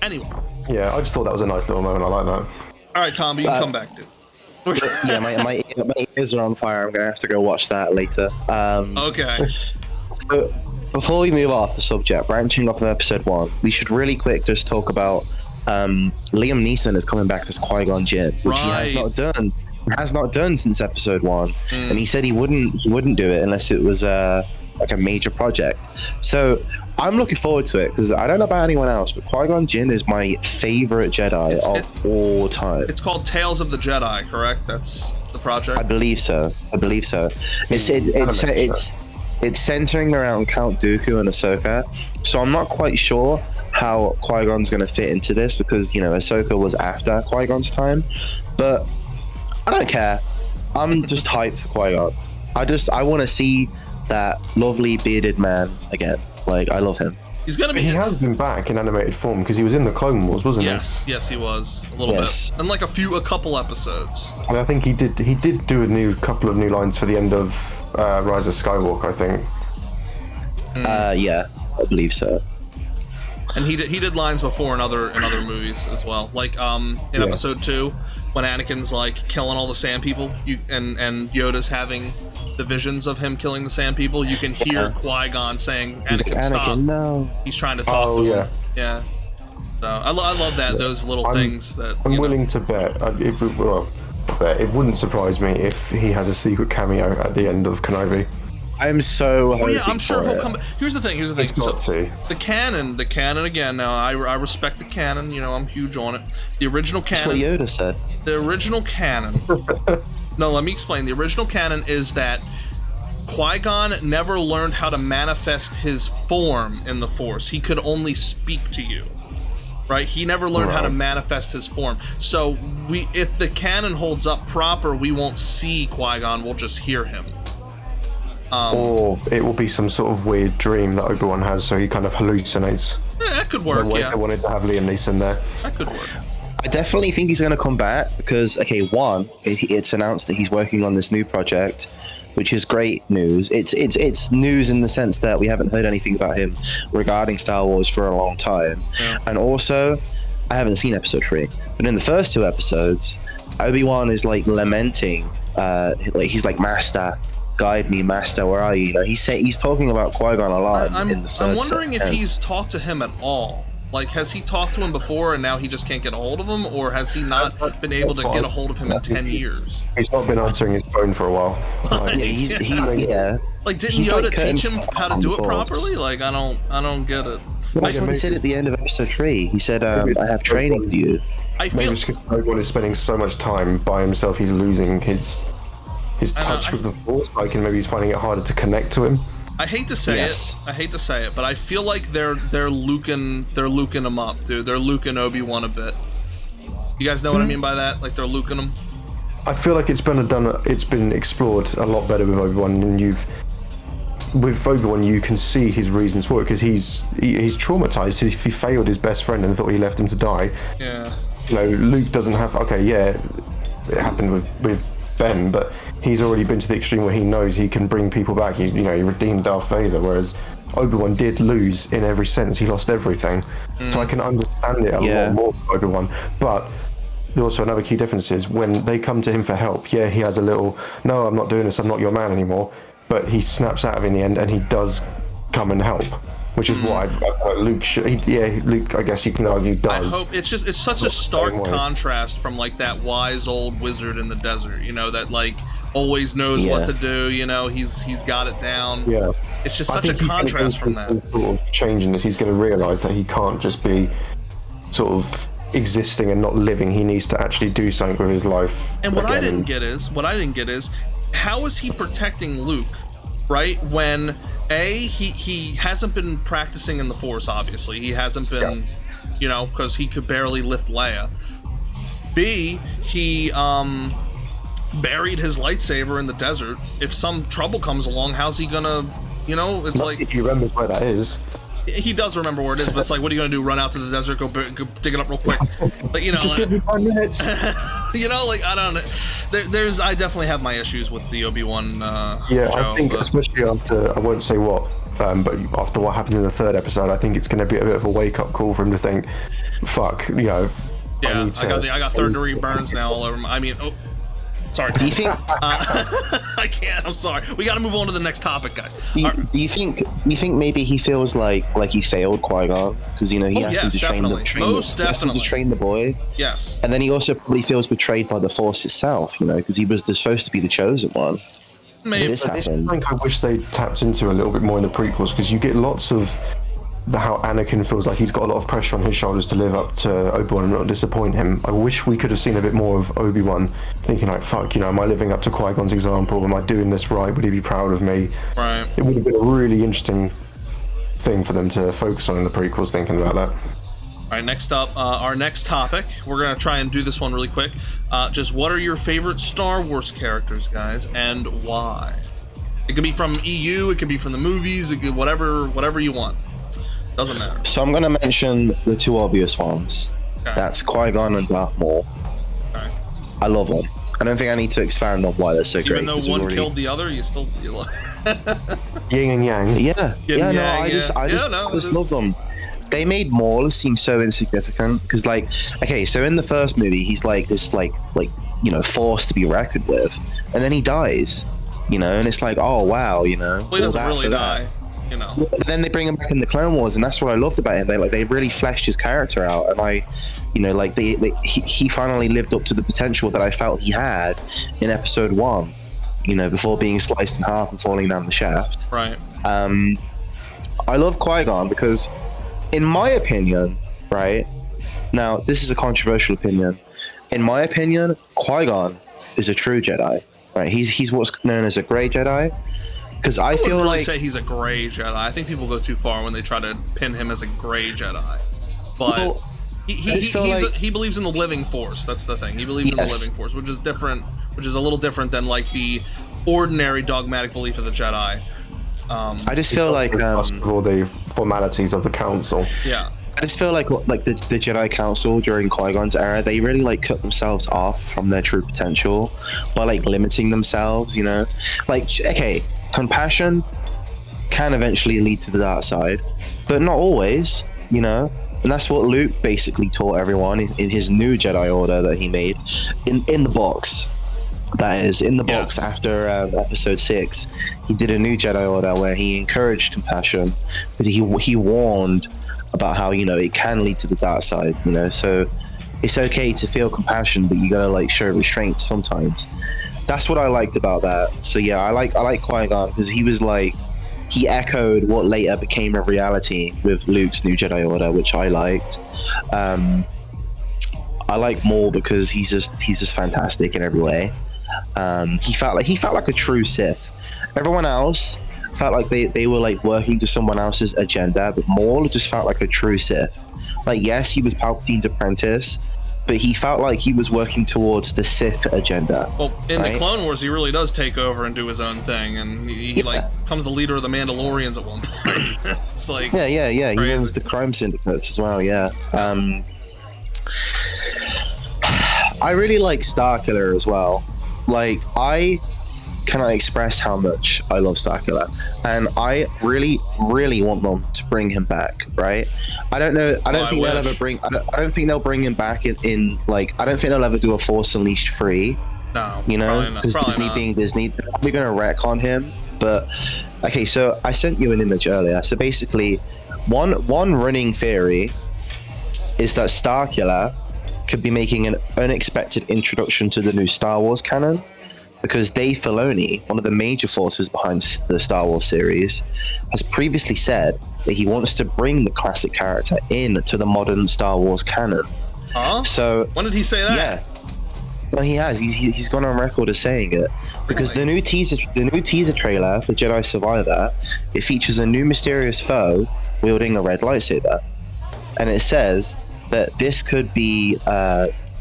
Anyway. Yeah, I just thought that was a nice little moment. I like that. All right, Tom, you can come back, dude. Yeah, my ears are on fire. I'm gonna have to go watch that later. Okay. So before we move off the subject, branching off of episode 1, we should really quick just talk about Liam Neeson is coming back as Qui-Gon Jinn, which he has not done since episode 1, and he said he wouldn't do it unless it was like a major project. So I'm looking forward to it because I don't know about anyone else, but Qui-Gon Jinn is my favorite Jedi of all time. It's called Tales of the Jedi, correct? That's the project. I believe so. It's centering around Count Dooku and Ahsoka, so I'm not quite sure how Qui-Gon's going to fit into this because, you know, Ahsoka was after Qui-Gon's time, but I don't care. I'm just hyped for Qui-Gon. I want to see that lovely bearded man again. Like, I love him. He's gonna be. He has been back in animated form because he was in the Clone Wars, wasn't he? Yes, he was a little bit, and like a couple episodes. And I think he did do a couple of new lines for the end of Rise of Skywalker, I think. Yeah, I believe so. And he did lines before in other movies as well, like in episode 2 when Anakin's like killing all the Sand People, and Yoda's having the visions of him killing the Sand People. You can hear Qui-Gon saying, "Anakin, stop!" No. He's trying to talk to him. Yeah. So I love that those little things that I'm willing to bet. It wouldn't surprise me if he has a secret cameo at the end of Kenobi. I'm so. Oh yeah, I'm sure he'll come back. Here's the thing. He's got to. The canon again. Now I respect the canon. You know, I'm huge on it. The original canon. That's what Yoda said. The original canon. No, let me explain. The original canon is that Qui-Gon never learned how to manifest his form in the Force. He could only speak to you. Right? He never learned how to manifest his form. So if the canon holds up proper, we won't see Qui-Gon. We'll just hear him. Or it will be some sort of weird dream that Obi-Wan has, so he kind of hallucinates. Yeah, that could work, They wanted to have Liam Neeson there. That could work. I definitely think he's going to come back because, okay, one, it's announced that he's working on this new project, which is great news. It's news in the sense that we haven't heard anything about him regarding Star Wars for a long time. Yeah. And also, I haven't seen episode 3, but in the first 2 episodes, Obi-Wan is like lamenting, like he's like, "Master, guide me, Master, where are you?" You know, he's talking about Qui-Gon a lot in the third. I'm wondering if he's talked to him at all. Like, has he talked to him before and now he just can't get a hold of him, or has he not been able to get a hold of him in 10 years? He's not been answering his phone for a while. Yeah, yeah. Like, didn't He's, Yoda like, teach him cutting how to stuff do on it the Force. properly? Like, I don't get it. Well, that's what he said at the end of episode 3. He said, "I have training for you." I feel Maybe it's because Obi-Wan is spending so much time by himself, he's losing his touch with the Force. Like, and maybe he's finding it harder to connect to him. I hate to say it, but I feel like they're luking him up, dude. They're luking Obi-Wan a bit. You guys know what I mean by that? Like, they're luking him. I feel like it's been explored a lot better with Obi-Wan, and with Obi-Wan you can see his reasons for it, because he's traumatized. He failed his best friend and thought he left him to die. Yeah. You know, Luke doesn't have. Okay, yeah, it happened with Ben, but he's already been to the extreme where he knows he can bring people back. He redeemed Darth Vader, whereas Obi-Wan did lose in every sense. He lost everything. So I can understand it a lot more with Obi-Wan. But also another key difference is when they come to him for help, yeah, he has a little, "No, I'm not doing this, I'm not your man anymore," but he snaps out of it in the end and he does come and help. Which is what Luke should. Luke, I guess you can argue, does. I hope it's such a stark contrast from like that wise old wizard in the desert, you know, that like always knows what to do. You know, he's got it down. Yeah, it's just such a contrast from that. Sort of changing this, he's going to realize that he can't just be sort of existing and not living. He needs to actually do something with his life. And what I didn't get is, how is he protecting Luke? Right, when he hasn't been practicing in the Force, obviously he hasn't been, you know, because he could barely lift Leia. B, he buried his lightsaber in the desert. If some trouble comes along, how's he gonna, you know, it's like, if he remembers where that is. He does remember where it is, but it's like, what are you gonna do? Run out to the desert, go dig it up real quick? Like, you know, just give me 5 minutes. You know, like, I don't know. I definitely have my issues with the Obi-Wan show, I think, especially after, I won't say what, but after what happens in the 3rd episode, I think it's going to be a bit of a wake-up call for him to think, fuck, you know. Yeah, I got 3rd-degree burns now all over my. I mean, sorry. Do you think? I can't. I'm sorry. We got to move on to the next topic, guys. Do you think maybe he feels like he failed Qui-Gon because, you know, he asked him to train the boy. Yes. And then he also probably feels betrayed by the Force itself, you know, because he was supposed to be the chosen one. Maybe. This is something I wish they tapped into a little bit more in the prequels, because you get lots of how Anakin feels like he's got a lot of pressure on his shoulders to live up to Obi-Wan and not disappoint him. I wish we could have seen a bit more of Obi-Wan thinking like, fuck, you know, am I living up to Qui-Gon's example? Am I doing this right? Would he be proud of me? Right. It would have been a really interesting thing for them to focus on in the prequels, thinking about that. All right, next up, our next topic. We're going to try and do this one really quick. Just what are your favorite Star Wars characters, guys, and why? It could be from EU, it could be from the movies, it could, whatever you want. Doesn't matter. So I'm going to mention the 2 obvious ones. Okay. That's Qui-Gon and Darth Maul. Okay. I love them. I don't think I need to expand on why they're so great. Even though one killed the other, you like. Yin and yang. Yeah. I just love them. They made Maul seem so insignificant because, like, okay, so in the first movie, he's like this, like you know, force to be reckoned with, and then he dies, you know, and it's like, oh wow, you know. Well, he doesn't really die. You know. But then they bring him back in the Clone Wars, and that's what I loved about him. They really fleshed his character out, and you know, like he finally lived up to the potential that I felt he had in Episode 1. You know, before being sliced in half and falling down the shaft. Right. I love Qui-Gon because, in my opinion, right now, this is a controversial opinion. In my opinion, Qui-Gon is a true Jedi. Right? He's what's known as a gray Jedi. Because I feel really like say he's a gray Jedi. I think people go too far when they try to pin him as a gray Jedi. But he believes in the living Force. That's the thing. He believes in the living Force, which is different. Which is a little different than like the ordinary dogmatic belief of the Jedi. I just feel like all the formalities of the Council. Yeah. I just feel like the Jedi Council during Qui-Gon's era, they really like cut themselves off from their true potential by like limiting themselves. You know, like okay. Compassion can eventually lead to the dark side, but not always, you know? And that's what Luke basically taught everyone in his new Jedi Order that he made in the box. That is, in the box after episode 6, he did a new Jedi Order where he encouraged compassion, but he warned about how, you know, it can lead to the dark side, you know, so it's okay to feel compassion, but you gotta like show restraint sometimes. That's what I liked about that. So yeah, I like Qui-Gon because he was like, he echoed what later became a reality with Luke's new Jedi Order, which I liked. I like Maul because he's just fantastic in every way. He felt like a true Sith. Everyone else felt like they were like working to someone else's agenda, but Maul just felt like a true Sith. Like, yes, he was Palpatine's apprentice, but he felt like he was working towards the Sith agenda. Well, in the Clone Wars, he really does take over and do his own thing, and he like becomes the leader of the Mandalorians at one point. It's like yeah. He crazy. runs the crime syndicates as well. Yeah. I really like Starkiller as well. Like, I cannot express how much I love Starkiller, and I really want them to bring him back. Right? I don't know. I don't think they'll ever bring. I don't think they'll bring him back in like. I don't think they'll ever do a Force Unleashed 3. No, you know, because Disney being Disney, they're probably gonna wreck on him. But okay, so I sent you an image earlier. So basically, one running theory is that Starkiller could be making an unexpected introduction to the new Star Wars canon, because Dave Filoni, one of the major forces behind the Star Wars series, has previously said that he wants to bring the classic character in to the modern Star Wars canon. Huh? So when did he say that? Yeah, well, he has. He's gone on record as saying it, because the new teaser trailer for Jedi Survivor, it features a new mysterious foe wielding a red lightsaber, and it says that this could be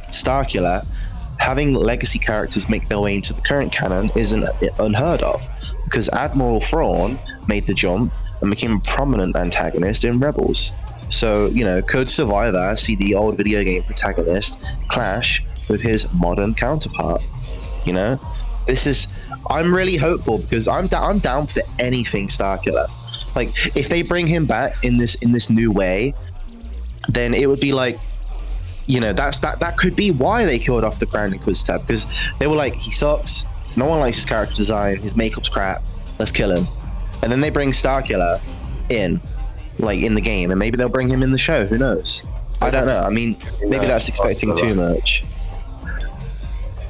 Starkiller. Having legacy characters make their way into the current canon isn't unheard of, because Admiral Thrawn made the jump and became a prominent antagonist in Rebels. So, you know, could Survivor see the old video game protagonist clash with his modern counterpart? You know, I'm really hopeful, because I'm down for anything Starkiller. Like, if they bring him back in this new way, then it would be like, you know, that could be why they killed off the Grand Inquisitor, because they were like, he sucks, no one likes his character design, his makeup's crap, let's kill him. And then they bring Starkiller in, like, in the game, and maybe they'll bring him in the show, who knows? I don't know. I mean, maybe that's expecting too much.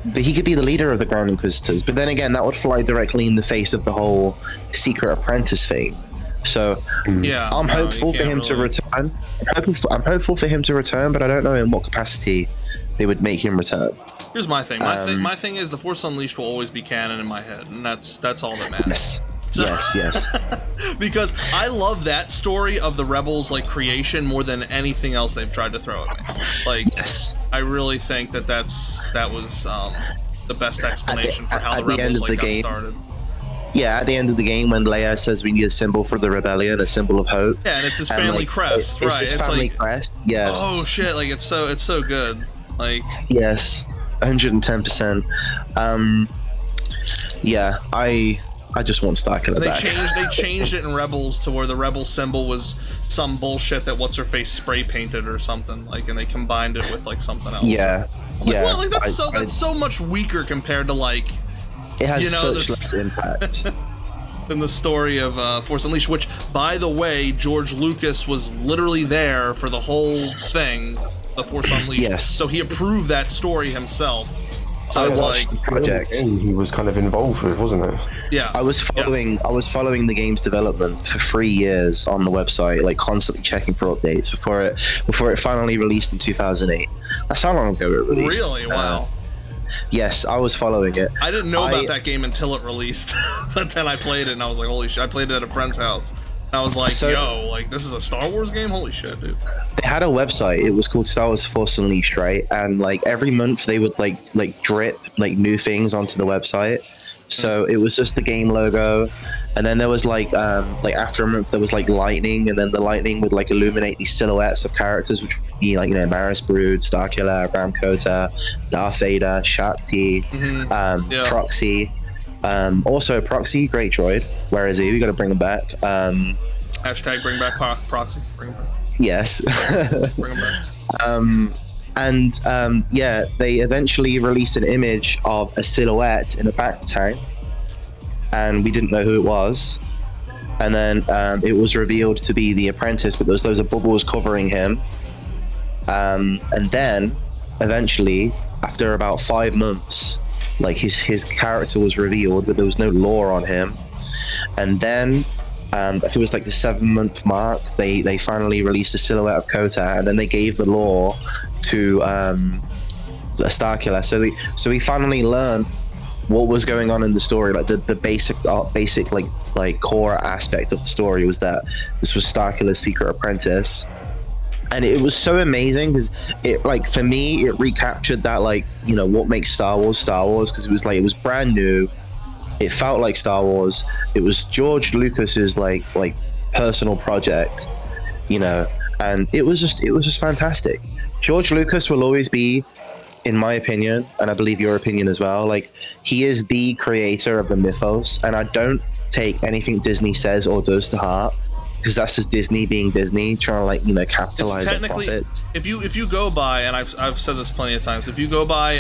But he could be the leader of the Grand Inquisitors, but then again, that would fly directly in the face of the whole secret apprentice thing. So yeah, I'm hopeful for him to return. I'm hopeful for him to return, but I don't know in what capacity they would make him return. Here's my thing. My thing is the Force Unleashed will always be canon in my head, and that's all that matters. Yes. So, yes. Because I love that story of the Rebels, like, creation more than anything else they've tried to throw at me. Like, yes. I really think that was the best explanation for how the Rebels got started. Yeah, at the end of the game, when Leia says we need a symbol for the rebellion, a symbol of hope. Yeah, and it's his family crest, right? It's his family crest. Yes. Oh shit! Like, it's so good. Like, yes, 110%. Yeah, I just want Starkiller back. They changed it in Rebels to where the Rebel symbol was some bullshit that what's her face spray painted or something, like, and they combined it with like something else. Yeah. Like, yeah. Well, like, that's so much weaker compared to, like, it has such less impact than the story of Force Unleashed, which, by the way, George Lucas was literally there for the whole thing, the Force Unleashed. Yes. So he approved that story himself. So I it's watched like the project. He was kind of involved with, wasn't it? Yeah. I was following the game's development for 3 years on the website, like constantly checking for updates before it finally released in 2008. That's how long ago it released. Really? Wow. Yes, I was following it. I didn't know about that game until it released, but then I played it and I was like, holy shit! I played it at a friend's house. And I was like, yo, like, this is a Star Wars game? Holy shit, dude. They had a website. It was called Star Wars Force Unleashed, right? And like every month they would like drip like new things onto the website. So it was just the game logo, and then there was like after a month there was like lightning, and then the lightning would like illuminate these silhouettes of characters, which would be like, you know, Maris Brood, Starkiller, Ram KotOR, Darth Vader, Shakti, Proxy. Also Proxy, great droid. Where is he? We got to bring him back. Hashtag bring back Proxy. Bring him back. Yes. Bring him back. Yeah, they eventually released an image of a silhouette in a back tank, and we didn't know who it was. And then it was revealed to be the apprentice, but there was loads of bubbles covering him. And then, eventually, after about 5 months, like his character was revealed, but there was no lore on him. And then, I think it was like the 7-month mark, they finally released a silhouette of KotOR, and then they gave the lore to ℂℍ𝔸℉𝔼𝕃. So we finally learned what was going on in the story. Like the basic like core aspect of the story was that this was ℂℍ𝔸℉𝔼's secret apprentice. And it was so amazing because it, like, for me, it recaptured that, like, you know, what makes Star Wars, because it was brand new. It felt like Star Wars. It was George Lucas's like personal project, you know, and it was just fantastic. George Lucas will always be, in my opinion, and I believe your opinion as well, like, he is the creator of the mythos, and I don't take anything Disney says or does to heart, because that's just Disney being Disney, trying to, like, you know, capitalize on profits. If you go by, and I've said this plenty of times, if you go by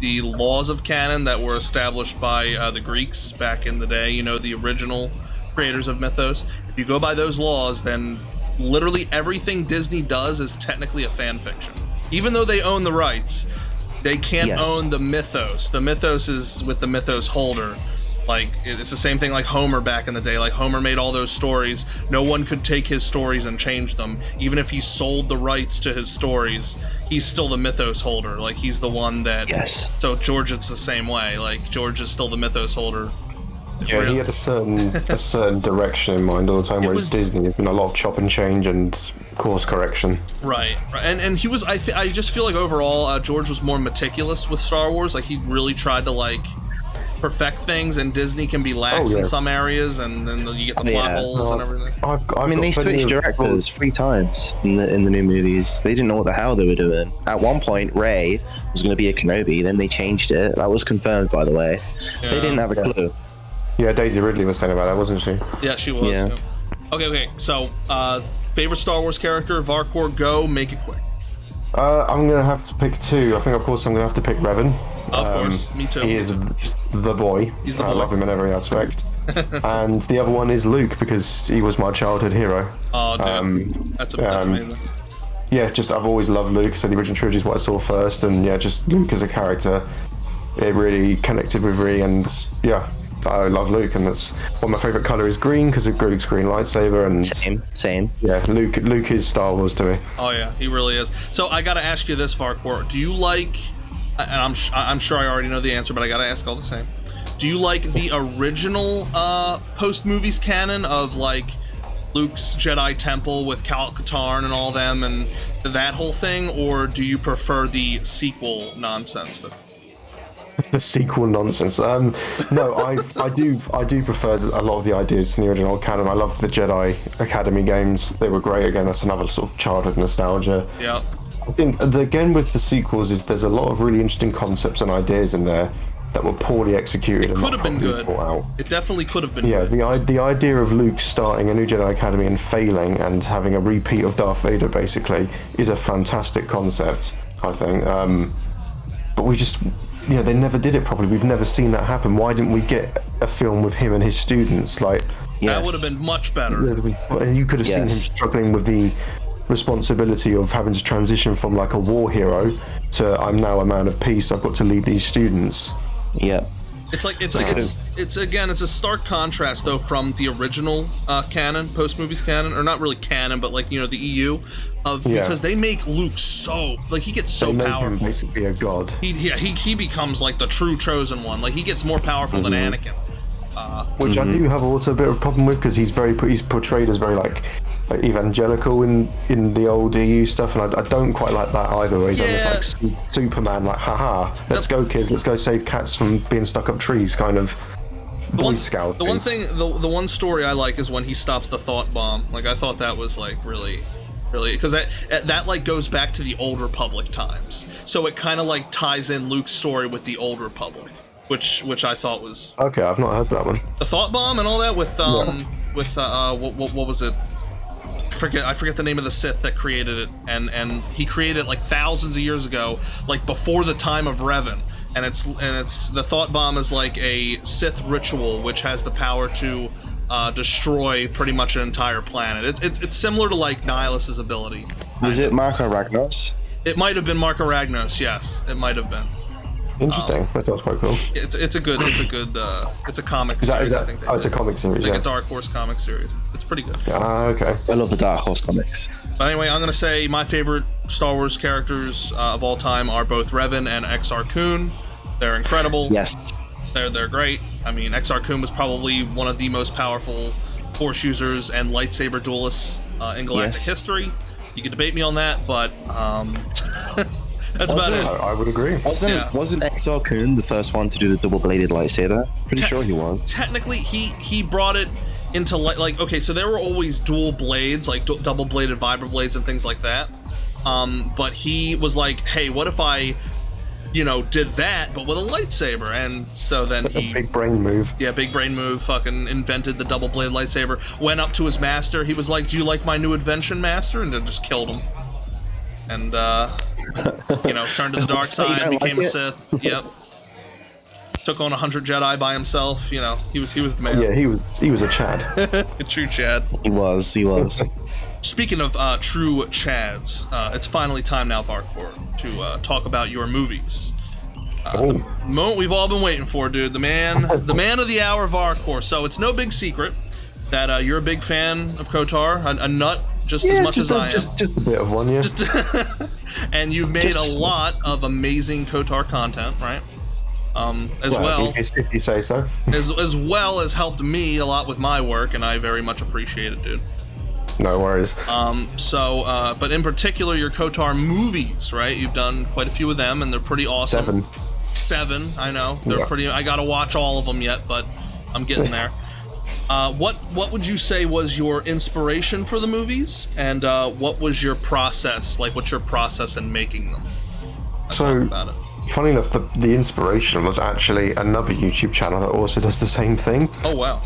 the laws of canon that were established by the Greeks back in the day, you know, the original creators of mythos, if you go by those laws, then literally everything Disney does is technically a fan fiction. Even though they own the rights, they can't own the mythos. The mythos is with the mythos holder. Like, it's the same thing like Homer back in the day. Like, Homer made all those stories. No one could take his stories and change them. Even if he sold the rights to his stories, he's still the mythos holder. Like, he's the one that... Yes. So George, it's the same way. Like, George is still the mythos holder. Yeah, really. He had a certain direction in mind all the time, whereas Disney has been a lot of chop and change and course correction. Right. And he was... I just feel like overall, George was more meticulous with Star Wars. Like, he really tried to, like, perfect things, and Disney can be lax in some areas, and then you get the plot holes and everything. I mean, they switched directors 3 times in the new movies. They didn't know what the hell they were doing. At one point, Rey was going to be a Kenobi, then they changed it. That was confirmed, by the way. Yeah. They didn't have a clue. Yeah, Daisy Ridley was saying about that, wasn't she? Yeah, she was. Yeah. Okay. So, favorite Star Wars character, Varkor, go, make it quick. I'm going to have to pick 2. I think, of course, I'm going to have to pick Revan. Of course, me too. He is just the boy. He's the boy. I love him in every aspect. And the other one is Luke, because he was my childhood hero. Oh, dude. That's amazing. Yeah, just I've always loved Luke, so the original trilogy is what I saw first, and yeah, just Luke as a character, it really connected with me, and yeah, I love Luke, and that's one of my favourite colour is green, because of Luke's green lightsaber, and same. Yeah, Luke is Star Wars to me. Oh yeah, he really is. So I gotta ask you this, Varkor, do you like, and I'm sure I already know the answer, but I gotta ask all the same, do you like the original post-movies canon of, like, Luke's Jedi Temple with KotOR and all them and that whole thing, or do you prefer the sequel nonsense? The sequel nonsense. No, I do prefer a lot of the ideas in the original canon. I love the Jedi Academy games. They were great. Again, that's another sort of childhood nostalgia. Yeah. I think again with the sequels is there's a lot of really interesting concepts and ideas in there that were poorly executed. It could have been good. It definitely could have been good. Yeah, the idea of Luke starting a new Jedi Academy and failing and having a repeat of Darth Vader basically is a fantastic concept, I think. But we just, you know, they never did it properly. We've never seen that happen. Why didn't we get a film with him and his students? Like, that would have been much better. And you could have seen him struggling with the responsibility of having to transition from like a war hero to I'm now a man of peace. I've got to lead these students. Yeah. It's a stark contrast though from the original canon, post movies canon, or not really canon, but like, you know, the EU because they make Luke so, like, he gets so powerful. Him basically a god. He becomes like the true chosen one. Like, he gets more powerful than Anakin. Which I do have also a bit of a problem with, because he's portrayed as very like evangelical in the old EU stuff, and I don't quite like that either, where he's almost like Superman, like, haha, let's go kids, let's go save cats from being stuck up trees, kind of Boy Scout. The one story I like is when he stops the thought bomb. Like, I thought that was like really, because that like goes back to the Old Republic times, so it kind of like ties in Luke's story with the Old Republic, which I thought was okay. I've not heard that one. The thought bomb and all that with what was it? I forget the name of the Sith that created it, and he created it like thousands of years ago, like before the time of Revan. And it's the thought bomb is like a Sith ritual which has the power to destroy pretty much an entire planet. It's similar to like Nihilus's ability. Was it Marco Ragnos? It might have been Marco Ragnos. Yes, it might have been. Interesting. That sounds quite cool. It's a comic series. I think it's a comic series. Like a Dark Horse comic series. It's pretty good. Okay. I love the Dark Horse comics. But anyway, I'm gonna say my favorite Star Wars characters of all time are both Revan and Exar Kun. They're incredible. Yes. They're great. I mean, Exar Kun was probably one of the most powerful Force users and lightsaber duelists in galactic history. You can debate me on that, but that's about it. I would agree. Wasn't Exar Kun the first one to do the double-bladed lightsaber? Pretty sure he was. Technically, he brought it into like okay, so there were always dual blades, like double-bladed vibra blades and things like that. But he was like, hey, what if I, did that, but with a lightsaber? And so then he... Big brain move. Yeah, big brain move, fucking invented the double-bladed lightsaber, went up to his master, he was like, do you like my new invention, master? And then just killed him. And, turned to the dark side, became a Sith. Yep. Took on 100 Jedi by himself, he was the man. Yeah, he was a Chad. A true Chad. He was. Speaking of true Chads, it's finally time now, Varkor, to talk about your movies. The moment we've all been waiting for, dude. The man of the hour, Varkor. So it's no big secret that you're a big fan of KotOR, a nut just as much as I am. Just a bit of one, yeah. And you've made a lot of amazing KotOR content, right? If you say so. as well as helped me a lot with my work, and I very much appreciate it, dude. No worries. But in particular, your KotOR movies, right? You've done quite a few of them, and they're pretty awesome. 7, I know. They're pretty. I gotta watch all of them yet, but I'm getting there. What would you say was your inspiration for the movies, and what was your process? Like, what's your process in making them? Funny enough, the inspiration was actually another YouTube channel that also does the same thing. Oh wow.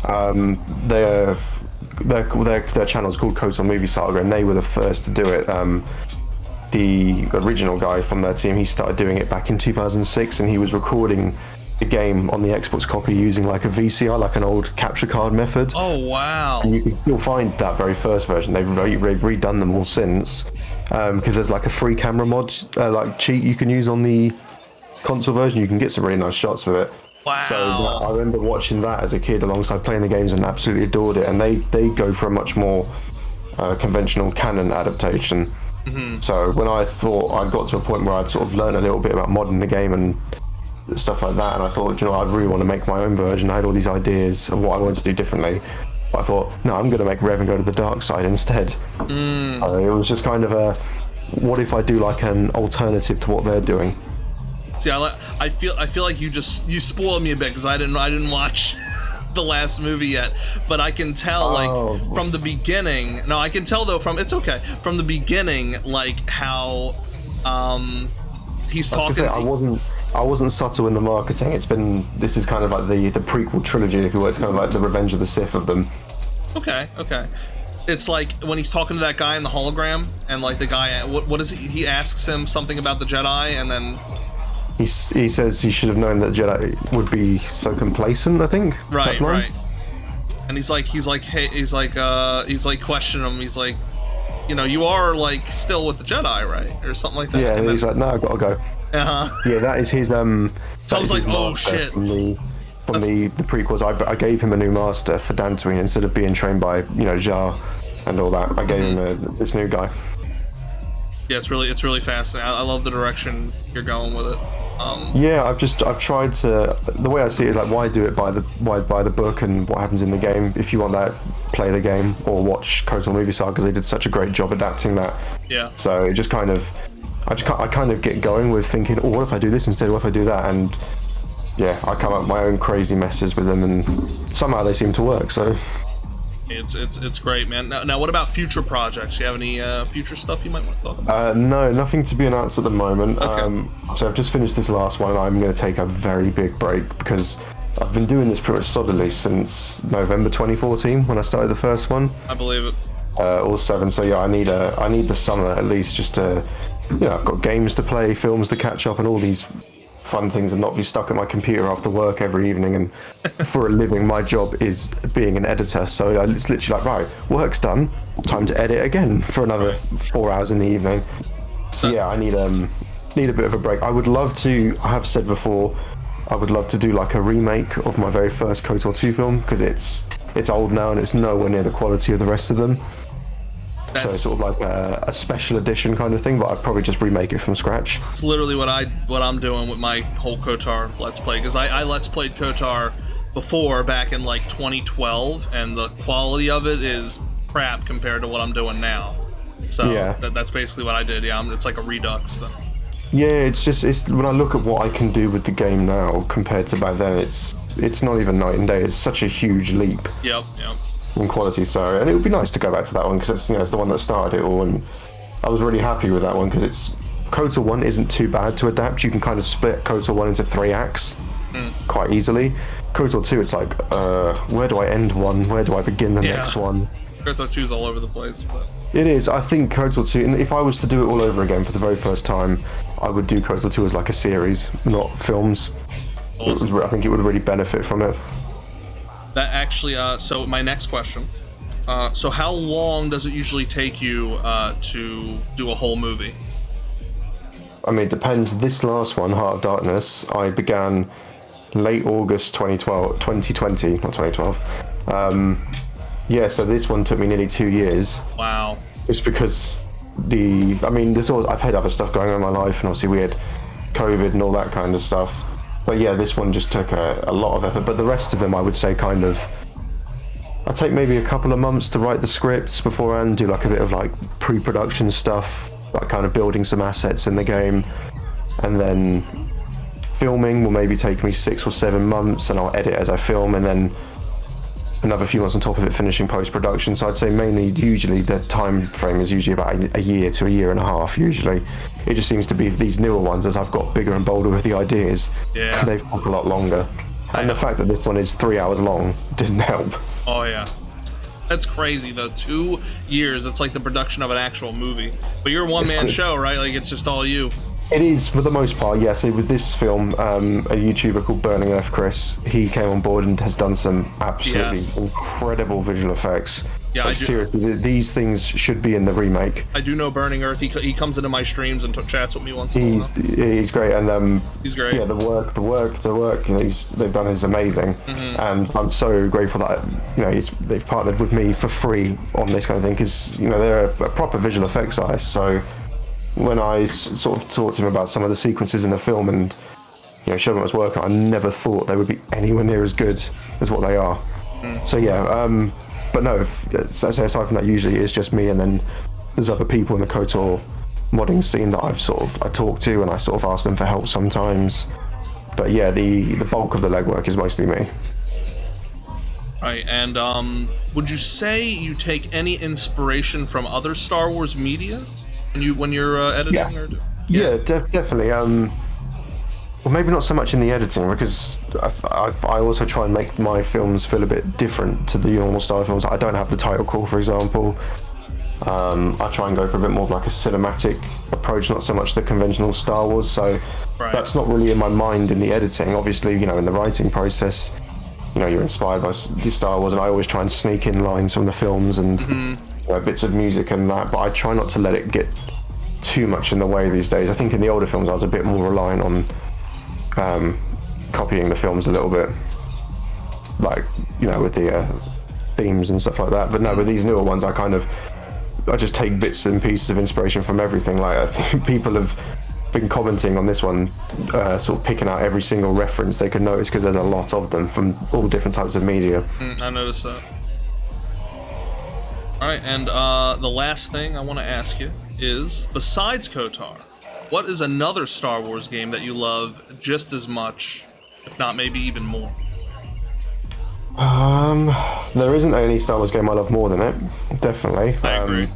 Their channel is called KotOR Movie Saga, and they were the first to do it. The original guy from their team, he started doing it back in 2006, and he was recording the game on the Xbox copy using like a VCR, like an old capture card method. Oh wow. And you can still find that very first version. They've redone them all since, because there's like a free camera mod like cheat you can use on the console version. You can get some really nice shots with it. Wow. So I remember watching that as a kid alongside playing the games and absolutely adored it. And they go for a much more conventional canon adaptation. Mm-hmm. So when I thought I got to a point where I'd sort of learned a little bit about modding the game and stuff like that, and I thought, I really want to make my own version. I had all these ideas of what I wanted to do differently. But I thought, no, I'm going to make Revan go to the dark side instead. It was just kind of a, what if I do like an alternative to what they're doing? See, I feel like you spoiled me a bit because I didn't watch the last movie yet, but I can tell from the beginning. No, I can tell though it's okay from the beginning, like how he's talking. I wasn't subtle in the marketing. This is kind of like the prequel trilogy, if you will. It's kind of like the Revenge of the Sith of them. Okay. It's like when he's talking to that guy in the hologram, and like the guy, what is he asks him something about the Jedi, and then. He says he should have known that Jedi would be so complacent, I think. Right. And he's like questioning him. He's like, you are like still with the Jedi, right, or something like that. Yeah, and he's like, no, I've got to go. Yeah, that is his. So I was like, oh shit. From the prequels, I gave him a new master for Dantooine instead of being trained by Jar and all that. I gave him this new guy. Yeah, it's really fascinating. I love the direction you're going with it. Yeah, I've tried to. The way I see it is like, why do it by the book and what happens in the game? If you want that, play the game or watch KotOR Movie Saga, because they did such a great job adapting that. Yeah. So it just kind of, I kind of get going with thinking, oh, what if I do this instead? What if I do that? And yeah, I come up with my own crazy messes with them, and somehow they seem to work. So. It's great, man. Now, what about future projects? Do you have any future stuff you might want to talk about? No, nothing to be announced at the moment. Okay. So I've just finished this last one, and I'm going to take a very big break because I've been doing this pretty much solidly since November 2014 when I started the first one. I believe it. all 7. So yeah, I need the summer at least just to, I've got games to play, films to catch up, and all these fun things, and not be stuck at my computer after work every evening. And for a living, my job is being an editor, so it's literally like, right, work's done, time to edit again for another 4 hours in the evening. So yeah, I need a bit of a break. I would love to, I have said before, I would love to do like a remake of my very first KotOR 2 film, because it's old now and it's nowhere near the quality of the rest of them. So it's sort of like a special edition kind of thing, but I'd probably just remake it from scratch. It's literally what I'm doing with my whole KotOR Let's Play, because I Let's Played KotOR before, back in like 2012, and the quality of it is crap compared to what I'm doing now. So yeah, that's basically what I did. Yeah, it's like a redux. So. Yeah, it's when I look at what I can do with the game now compared to back then, it's not even night and day. It's such a huge leap. Yep. In quality, so, and it would be nice to go back to that one, because it's the one that started it all, and I was really happy with that one, because KotOR 1 isn't too bad to adapt. You can kind of split KotOR 1 into 3 acts quite easily. KotOR 2, it's like, where do I end one? Where do I begin the next one? KotOR 2 is all over the place, but it is. I think KotOR 2, and if I was to do it all over again for the very first time, I would do KotOR 2 as like a series, not films. Awesome. I think it would really benefit from it. That actually, so my next question. So how long does it usually take you to do a whole movie? I mean, it depends. This last one, Heart of Darkness, I began late August 2020, not 2012. Yeah, so this one took me nearly 2 years. Wow. Just because I've had other stuff going on in my life, and obviously we had COVID and all that kind of stuff. But yeah, this one just took a lot of effort. But the rest of them, I would say, I take maybe a couple of months to write the scripts beforehand, do like a bit of like pre-production stuff, like kind of building some assets in the game, and then filming will maybe take me 6 or 7 months, and I'll edit as I film, and then another few months on top of it finishing post-production. So I'd say usually the time frame is usually about a year to a year and a half usually. It just seems to be these newer ones, as I've got bigger and bolder with the ideas, they've took a lot longer. And the fact that this one is 3 hours long didn't help. Oh yeah, that's crazy though. 2 years, it's like the production of an actual movie. But you're a one-man show, right? Like, it's just all you. It is, for the most part, yeah. So with this film, a YouTuber called ℂℍ𝔸ℕ𝔼𝔼, he came on board and has done some absolutely incredible visual effects. Yeah, like, seriously, these things should be in the remake. I do know Burning Earth. He comes into my streams and chats with me once in a while. He's great, and he's great. Yeah, the work they've done is amazing, and I'm so grateful that they've partnered with me for free on this kind of thing, because they're a proper visual effects artist. So when I sort of talked to him about some of the sequences in the film and showed him what I was working on, I never thought they would be anywhere near as good as what they are. So yeah, but no, aside from that, usually it's just me, and then there's other people in the KotOR modding scene that I talk to, and I sort of ask them for help sometimes. But yeah, the bulk of the legwork is mostly me. Right, and would you say you take any inspiration from other Star Wars media when you're editing? Yeah, definitely. Well, maybe not so much in the editing, because I also try and make my films feel a bit different to the normal Star Wars films. I don't have the title call, for example. I try and go for a bit more of like a cinematic approach, not so much the conventional Star Wars. So that's not really in my mind in the editing. Obviously, in the writing process, you're inspired by the Star Wars, and I always try and sneak in lines from the films and bits of music and that. But I try not to let it get too much in the way these days. I think in the older films I was a bit more reliant on copying the films a little bit, like with the themes and stuff like that. But no, with these newer ones, I just take bits and pieces of inspiration from everything. Like, I think people have been commenting on this one, sort of picking out every single reference they could notice, because there's a lot of them from all different types of media. I noticed that. All right, and the last thing I want to ask you is, besides KotOR, what is another Star Wars game that you love just as much, if not maybe even more? There isn't any Star Wars game I love more than it. Definitely. I agree.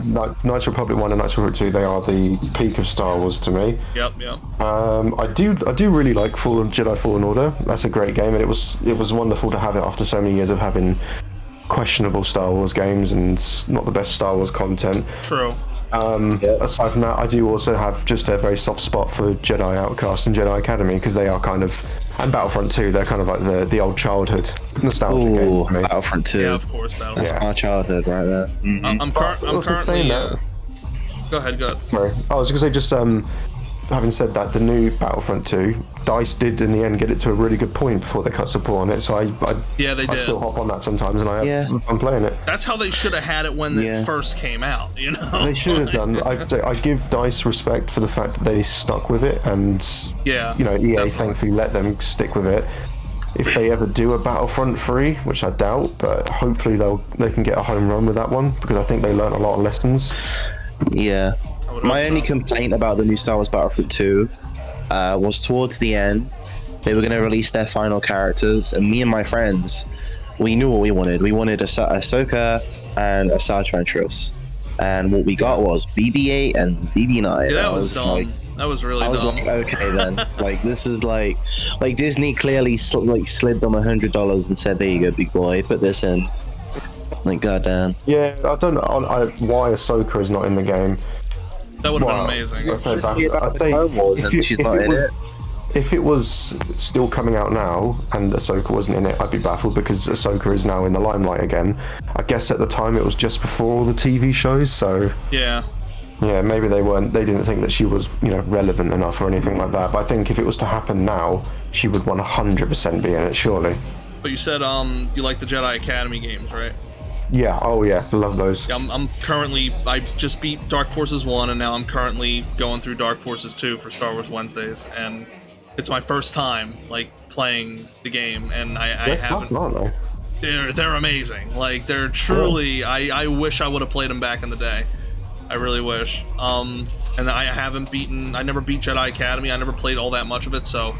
Knights of Republic 1 and Knights of Republic 2, they are the peak of Star Wars to me. Yep. I do really like Jedi Fallen Order. That's a great game, and it was wonderful to have it after so many years of having questionable Star Wars games and not the best Star Wars content. True. Aside from that, I do also have just a very soft spot for Jedi Outcast and Jedi Academy because they are kind of, and Battlefront 2, they're kind of like the old childhood nostalgia game for me. Battlefront 2. Yeah, of course, Battlefront. That's our childhood right there. Mm-hmm. I'm currently. Go ahead. Sorry. I was going to say, just having said that, the new Battlefront 2, DICE did in the end get it to a really good point before they cut support on it, so I did. still hop on that sometimes, and I'm playing it. That's how they should have had it when it first came out, you know? They should have done. I give DICE respect for the fact that they stuck with it, and EA definitely. Thankfully let them stick with it. If they ever do a Battlefront 3, which I doubt, but hopefully they can get a home run with that one, because I think they learned a lot of lessons. Yeah. My only complaint about the new Star Wars Battlefront 2 was towards the end, they were going to release their final characters, and me and my friends, we knew what we wanted. We wanted Ahsoka and Asajj Ventress, and what we got was BB-8 and BB-9. Yeah, that was dumb. Like, that was really dumb. I was like, okay then. Like, this is like Disney clearly slid them $100 and said, there you go, big boy, put this in. Like, goddamn. Yeah, I don't know why Ahsoka is not in the game. That would have been amazing. If it was still coming out now and Ahsoka wasn't in it, I'd be baffled because Ahsoka is now in the limelight again. I guess at the time it was just before all the TV shows, so yeah, maybe they didn't think that she was, relevant enough or anything like that. But I think if it was to happen now, she would 100% be in it, surely. But you said you like the Jedi Academy games, right? Yeah, oh yeah, love those. Yeah, I just beat Dark Forces 1, and now I'm currently going through Dark Forces 2 for Star Wars Wednesdays, and it's my first time, playing the game, and I haven't... Tough, they're amazing. They're truly... I wish I would have played them back in the day. I really wish. And I never beat Jedi Academy, I never played all that much of it, so...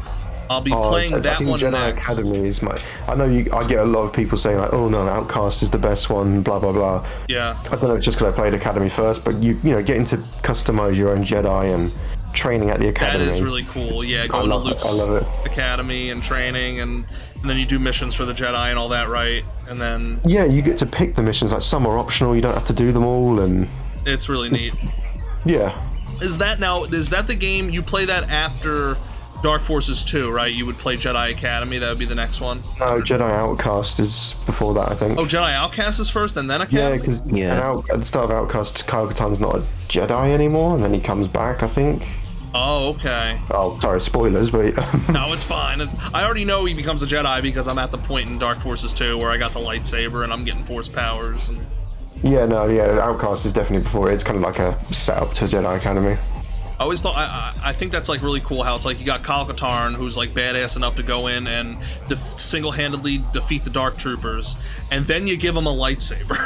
I'll be playing that one Jedi next. Academy is I know I get a lot of people saying oh no, Outcast is the best one, blah blah blah. Yeah. I don't know, it's just because I played Academy first, but getting to customize your own Jedi and training at the Academy. That is really cool. Yeah, going to Luke's Academy and training, and then you do missions for the Jedi and all that, right? And then... Yeah, you get to pick the missions. Some are optional, you don't have to do them all, and... It's really neat. Yeah. Is that the game, you play that after... Dark Forces 2, right? You would play Jedi Academy, that would be the next one? No, Jedi Outcast is before that, I think. Oh, Jedi Outcast is first and then Academy? Yeah, because at the start of Outcast, Kyle Katarn's not a Jedi anymore, and then he comes back, I think. Oh, okay. Oh, sorry, spoilers, but... No, it's fine. I already know he becomes a Jedi because I'm at the point in Dark Forces 2 where I got the lightsaber and I'm getting Force powers. And... Outcast is definitely before it. It's kind of like a setup to Jedi Academy. I always thought, I think that's really cool how it's you got Kyle Katarn, who's badass enough to go in and single-handedly defeat the Dark Troopers, and then you give him a lightsaber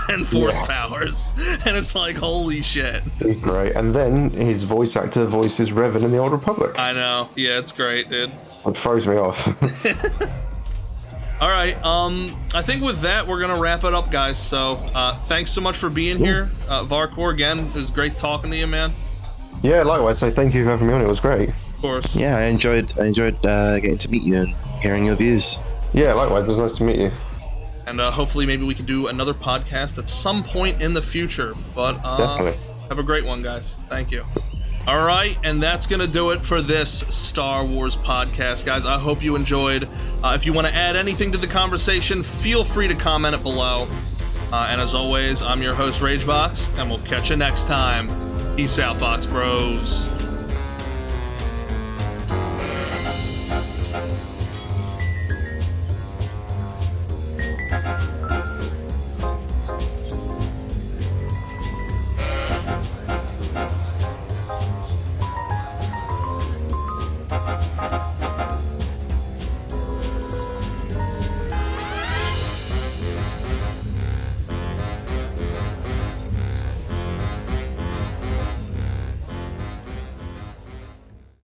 and Force powers, and it's holy shit. He's great, and then his voice actor voices Revan in the Old Republic. I know, yeah, it's great, dude. It throws me off. All right, I think with that, we're going to wrap it up, guys, so thanks so much for being here. Varkor, again, it was great talking to you, man. Yeah, likewise. So thank you for having me on. It was great. Of course. Yeah, I enjoyed getting to meet you and hearing your views. Yeah, likewise. It was nice to meet you. And hopefully, maybe we can do another podcast at some point in the future. But definitely. Have a great one, guys. Thank you. All right, and that's gonna do it for this Star Wars podcast, guys. I hope you enjoyed. If you want to add anything to the conversation, feel free to comment it below. And as always, I'm your host, Ragebox, and we'll catch you next time. Peace out, Box Bros.